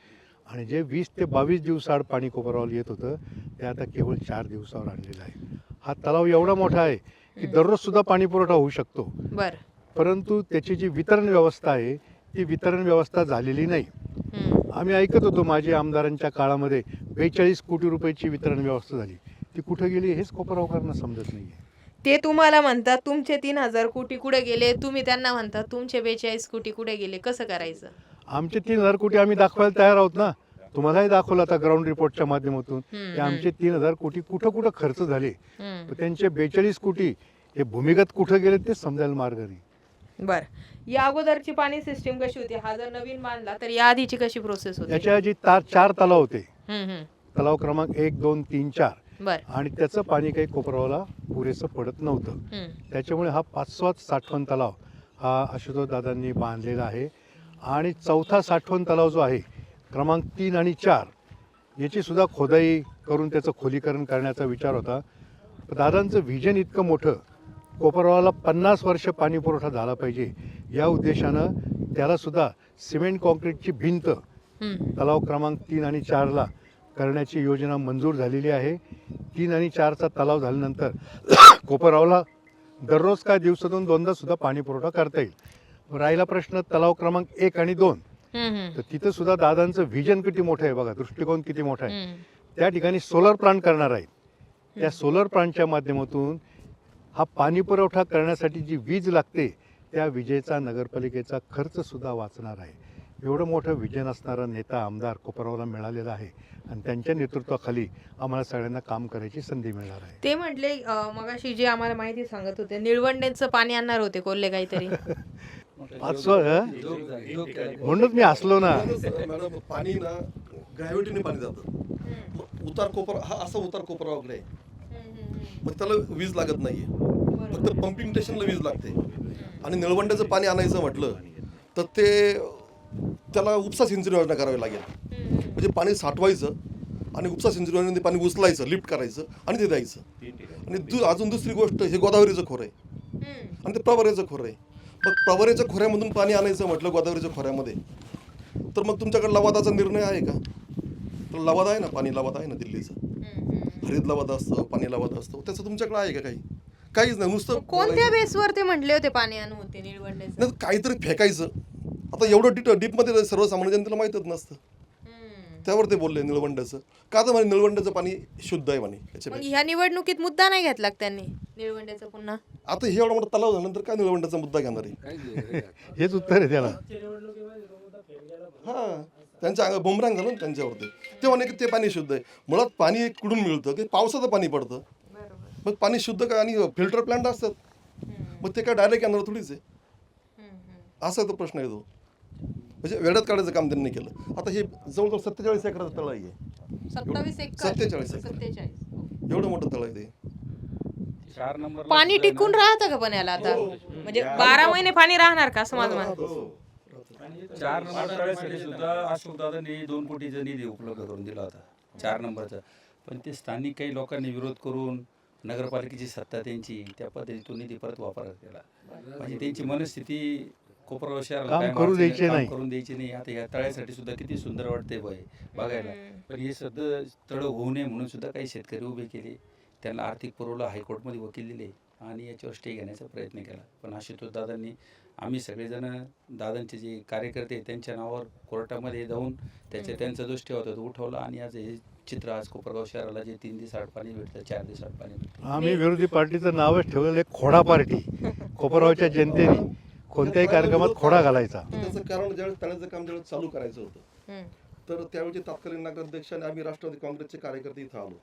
आणि जे 20 ते 22 दिवसाआड पाणी कोपरगावला येत होतं ते आता केवळ 4 दिवसावर आणलेलं आहे. हा तलाव एवढा मोठा आहे की दररोज सुद्धा पाणी पुरवठा होऊ शकतो. बर. परंतु त्याची जी वितरण व्यवस्था आहे ती वितरण व्यवस्था झालेली नाही. आम्ही ऐकत होतो माझ्या आमदारांच्या काळामध्ये 42 कोटी रुपयाची वितरण व्यवस्था झाली, ती कुठे गेली हेच कोपरगावकरांना समजत नाही. ते तुम्हाला म्हणतात तुमचे 3000 कोटी कुठे गेले, तुम्ही त्यांना म्हणतात तुमचे 42 कोटी कुठे गेले. कसं करायचं? आमचे 3000 कोटी आम्ही दाखवायला तयार आहोत ना. तुम्हालाही दाखवलं आता ग्राउंड रिपोर्टच्या माध्यमातून की आमचे 3000 कोटी कुठं कुठं खर्च झाले. त्यांचे 42 कोटी हे भूमिगत कुठं गेले ते समजायला मार्ग नाही. बर. या अगोदरची पाणी सिस्टीम कशी होती? हा जर नवीन बांधला तर या आधीची कशी प्रोसेस होती? याच्या आधी 4 तलाव होते. तलाव क्रमांक 1, 2, 3, 4. बर. आणि त्याचं पाणी काही कोपरगावला पुरेसं पडत नव्हतं. त्याच्यामुळे हा 5वा साठवण तलाव हा आशुतोष दादांनी बांधलेला आहे. आणि 4था साठवण तलाव जो आहे क्रमांक 3 आणि 4 याची सुद्धा खोदाई करून त्याचं खोलीकरण करण्याचा विचार होता. दादांचं व्हिजन इतकं मोठं, कोपरगावला 50 वर्ष पाणी पुरवठा झाला पाहिजे या उद्देशानं त्याला सुद्धा सिमेंट कॉन्क्रीटची भिंत तलाव क्रमांक 3 आणि 4ला करण्याची योजना मंजूर झालेली आहे. 3 आणि 4चा तलाव झाल्यानंतर कोपरगावला दररोज काय दिवसातून 2दा सुद्धा पाणी पुरवठा करता येईल. राहिला प्रश्न तलाव क्रमांक 1 आणि 2, तर तिथं सुद्धा दादांचं व्हिजन किती मोठं आहे बघा, दृष्टिकोन किती मोठा आहे. त्या ठिकाणी सोलर प्लांट करणार आहेत. त्या सोलर प्लांटच्या माध्यमातून हा पाणी पुरवठा करण्यासाठी जी वीज लागते त्या विजेचा नगरपालिकेचा खर्च सुद्धा वाचणार आहे. एवढं मोठं व्हिजन असणारा नेता आमदार कोपरगावला मिळालेला आहे आणि त्यांच्या नेतृत्वाखाली आम्हाला सगळ्यांना काम करायची संधी मिळणार आहे. ते म्हटले मगाशी जे आम्हाला माहिती सांगत होते निळवंडेचं पाणी आणणार होते कोल्हे काहीतरी. म्हणूनच मी हसलो ना. मॅडम, पाणी ना ग्रॅव्हिटीने पाणी जातं. उतार कोपर हा असा उतार कोपराकडे आहे, मग त्याला वीज लागत नाहीये, फक्त पंपिंग स्टेशनला वीज लागते. आणि निळवंड्याचं पाणी आणायचं म्हटलं तर ते त्याला उपसा सिंचन योजना करावी लागेल. म्हणजे पाणी साठवायचं आणि उपसा सिंचन योजनेमध्ये पाणी उचलायचं, लिफ्ट करायचं आणि ते द्यायचं. आणि अजून दुसरी गोष्ट, हे गोदावरीचं खोरं आहे. आणि ते प्रवरेचं खोरं आहे. मग प्रवरेच्या खोऱ्यामधून पाणी आणायचं म्हटलं गोदावरीच्या खोऱ्यामध्ये, तर मग तुमच्याकडे लवादाचा निर्णय आहे का? तर लवादा आहे ना, पाणी लवादा आहे ना दिल्लीचं, हरित लवादा असतं, पाणी लवादा असतं, त्याचं तुमच्याकडे आहे का? काहीच नाही. नुसतं कोणत्या बेसवर ते म्हटले होते पाणी आणू होते निळवंडेचं? नाही, काहीतरी फेकायचं. आता एवढं डीपमध्ये सर्वसामान्य जनतेला माहीतच नसतं, त्यावर ते बोलले निळवंड्याचं. का तर म्हणे निळवंड्याचं पाणी शुद्ध आहे म्हणे मग याच्यापेक्षा. ह्या निवडणुकीत मुद्दा नाही घेतला का त्यांनी निळवंडेचा पुन्हा? आता हे एवढा मोठा तलाव झाल्यानंतर काय निळवंड्याचा मुद्दा घेणार आहे? हेच उत्तर आहे त्याला. हां, त्यांच्या अंगा बुमरांग झालं ना त्यांच्यावरती. ते म्हणे की ते पाणी शुद्ध आहे. मुळात पाणी कुठून मिळतं की पावसाचं पाणी पडतं. मग पाणी शुद्ध का? आणि फिल्टर प्लांट असतात, मग ते काय डायरेक्ट येणार थोडीच आहे. असा तो प्रश्न येतो. म्हणजे वेळात काढायचं काम त्यांनी केलं. आता हे जवळजवळ 47 एकराचं तळ आहे. 27 एकर 47 एकर 47. एवढं मोठं तळ आहे ते. 4 नंबर पाणी टिकून राहतं का पण याला आता? म्हणजे 12 महिने पाणी राहणार का असं माझं म्हणणं. 4 नंबर तळ्यासाठी सुद्धा अशोक दादांनी 2 कोटीचा निधी उपलब्ध करून दिला होता 4 नंबरचा. पण ते स्थानिक काही लोकांनी विरोध करून नगरपालिकेची सत्ता त्यांची, त्या पद्धतीतून निधी परत वापर केला. म्हणजे त्यांची मनस्थिती कोपरगाव शहराला काम काय करू द्यायचे काम नाही. करून द्यायची नाही. आता या तळ्यासाठी सुद्धा किती सुंदर वाटते बघायला. पण हे सध्या तळं होऊ नये म्हणून सुद्धा काही शेतकरी उभे केले. त्यांना आर्थिक पुरवठा हायकोर्टमध्ये वकील दिले आणि याच्यावर स्टे घेण्याचा प्रयत्न केला. पण आशुतोष दादांनी, आम्ही सगळेजण दादांचे जे कार्यकर्ते त्यांच्या नावावर कोर्टामध्ये जाऊन त्यांचा जो स्टे होता तो उठवला आणि आज हे चित्र आज कोपरगाव शहराला जे 3 दिवस आड पाणी भेटतं, 4 दिवस आड पाणी भेटतं. आम्ही विरोधी पार्टीचं नावच ठेवलेलं आहे खोडा पार्टी. कोपरगावच्या जनतेने कोणत्याही कार्यक्रमात खोडा घालायचा. त्याचं कारण ज्यावेळेस तळ्याचं काम ज्यावेळेस चालू करायचं होतं, तर त्यावेळेचे तत्कालीन नगराध्यक्ष आणि आम्ही राष्ट्रवादी काँग्रेसचे कार्यकर्ते इथं आलो.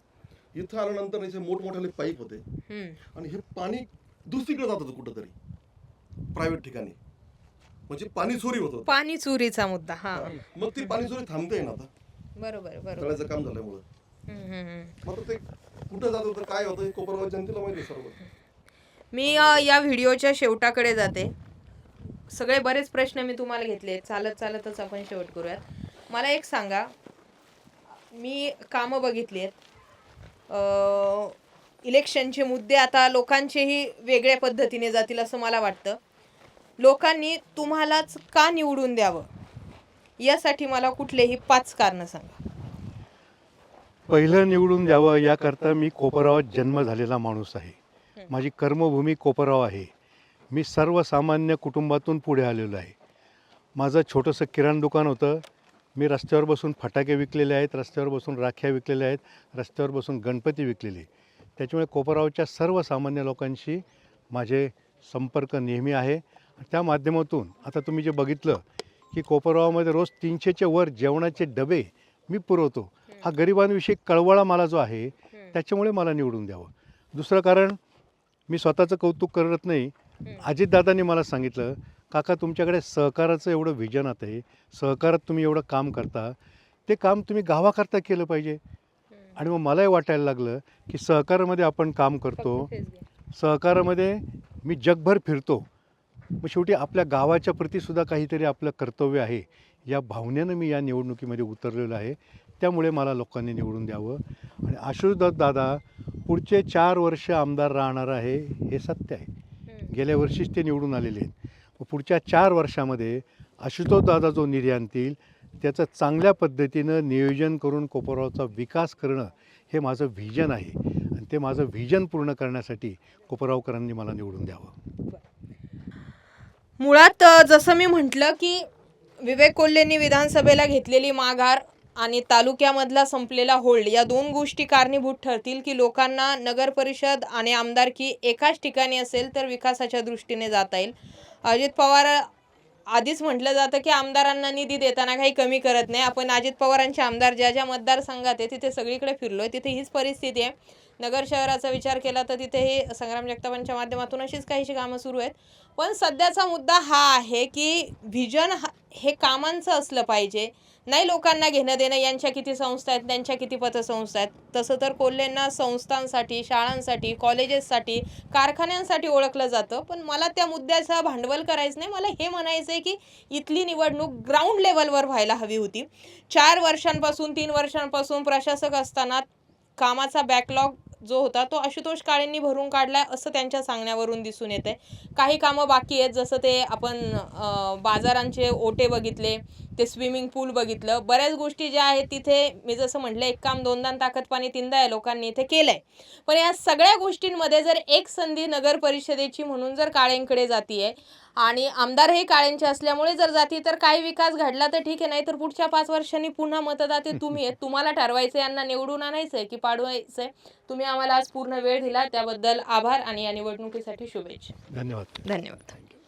इथं आल्यानंतर याचे मोठमोठे पाईप होते आणि हे पाणी दुसरीकडे जात होतं कुठंतरी प्रायव्हेट ठिकाणी. म्हणजे पाणी चोरी होत होतं. पाणी चोरीचा मुद्दा. हा, मग ती पाणी चोरी थांबते ना आता बरोबर बरोबर. तळ्याचं काम झाल्यामुळं. मग ते कुठं जात होतं, काय होतं, हे कोपरगाव जनतेला माहिती आहे सर्व. मी या व्हिडिओच्या शेवटाकडे जाते. सगळे बरेच प्रश्न मी तुम्हाला घेतले, चालतच आपण शेवट करूयात. मला एक सांगा, मी कामं बघितली आहेत, इलेक्शनचे मुद्दे आता लोकांचेही वेगळ्या पद्धतीने जातील असं मला वाटतं. लोकांनी तुम्हालाच का निवडून द्यावं यासाठी मला कुठलेही 5 कारणं सांगा. पहिलं निवडून द्यावं याकरता मी कोपरगावात जन्म झालेला माणूस आहे. माझी कर्मभूमी कोपरगाव आहे. मी सर्वसामान्य कुटुंबातून पुढे आलेलो आहे. माझं छोटंसं किराणा दुकान होतं. मी रस्त्यावर बसून फटाके विकलेले आहेत, रस्त्यावर बसून राख्या विकलेल्या आहेत, रस्त्यावर बसून गणपती विकलेले. त्याच्यामुळे कोपरगावच्या सर्वसामान्य लोकांशी माझे संपर्क नेहमी आहे. त्या माध्यमातून आता तुम्ही जे बघितलं की कोपरगावमध्ये रोज 300च्या वर जेवणाचे डबे मी पुरवतो. हा गरिबांविषयी कळवळा मला जो आहे त्याच्यामुळे मला निवडून द्यावं. दुसरं कारण, मी स्वतःचं कौतुक करत नाही. अजितदादांनी मला सांगितलं, काका तुमच्याकडे सहकाराचं एवढं व्हिजन आहे, सहकारात तुम्ही एवढं काम करता, ते काम तुम्ही गावाकरता केलं पाहिजे. आणि मग मलाही वाटायला लागलं की सहकारामध्ये आपण काम करतो, सहकारामध्ये मी जगभर फिरतो, मग शेवटी आपल्या गावाच्या प्रतीसुद्धा काहीतरी आपलं कर्तव्य आहे. या भावनेनं मी या निवडणुकीमध्ये उतरलेलो आहे. त्यामुळे मला लोकांनी निवडून द्यावं. आणि आशुतोष दादा पुढचे 4 वर्ष आमदार राहणार आहे हे सत्य आहे. गेल्या वर्षीच ते निवडून आलेले आहेत. पुढच्या 4 वर्षामध्ये आशुतोष दादा जो निधी आणतील त्याचं चांगल्या पद्धतीनं नियोजन करून कोपरगावचा विकास करणं हे माझं व्हिजन आहे. आणि ते माझं व्हिजन पूर्ण करण्यासाठी कोपरगावकरांनी मला निवडून द्यावं. मुळात जसं मी म्हटलं की विवेक कोल्हेंनी विधानसभेला घेतलेली माघार आणि तालुक्यामधला संपलेला होल्ड या 2 गोष्टी कारणीभूत ठरतील की लोकांना नगर परिषद आणि आमदारकी एकाच ठिकाणी असेल तर विकासाच्या दृष्टीने जाता येईल. अजित पवार आधीच म्हटलं जातं की आमदारांना निधी देताना काही कमी करत नाही. आपण अजित पवारांचे आमदार ज्या ज्या मतदारसंघात आहे तिथे सगळीकडे फिरलोय, तिथे हीच परिस्थिती आहे. नगर शहराचा विचार केला तर तिथेही संग्राम जगतापांच्या माध्यमातून अशीच काहीशी कामं सुरू आहेत. पण सध्याचा मुद्दा हा आहे की व्हिजन हे कामांचं असलं पाहिजे, नाही लोकांना घेणं देणं यांच्या किती संस्था आहेत, त्यांच्या किती पतसंस्था आहेत. तसं तर कोल्हेंना संस्थांसाठी, शाळांसाठी, कॉलेजेससाठी, कारखान्यांसाठी ओळखलं जातं. पण मला त्या मुद्द्याचं भांडवल करायचं नाही. मला हे म्हणायचं आहे की इथली निवडणूक ग्राउंड लेवलवर व्हायला हवी होती. 4 वर्षांपासून 3 वर्षांपासून प्रशासक असताना कामाचा बॅकलॉग जो होता तो आशुतोष काळेंनी भरून काढलाय असं त्यांच्या सांगण्यावरून दिसून येते. काही कामं बाकी आहेत, जसं ते आपण बाजारांचे ओटे बघितले, ते स्विमिंग पूल बघितलं, बऱ्याच गोष्टी ज्या आहेत तिथे मी जसं म्हटलं एक काम दोनदा ताकद पाणी तीनदा या लोकांनी इथे केलंय. पण या सगळ्या गोष्टींमध्ये जर एक संधी नगर परिषदेची म्हणून जर काळेंकडे जातीये आणि आमदार हे काळेंचे असल्यामुळे जर जाती तर काही विकास घडला तर ठीक आहे, नाही तर पुढच्या 5 वर्षांनी पुन्हा मतदाते तुम्ही आहेत. तुम्हाला ठरवायचं यांना निवडून आणायचंय की पाडवायचंय. तुम्ही आम्हाला आज पूर्ण वेळ दिला त्याबद्दल आभार आणि या निवडणुकीसाठी शुभेच्छा. धन्यवाद. धन्यवाद.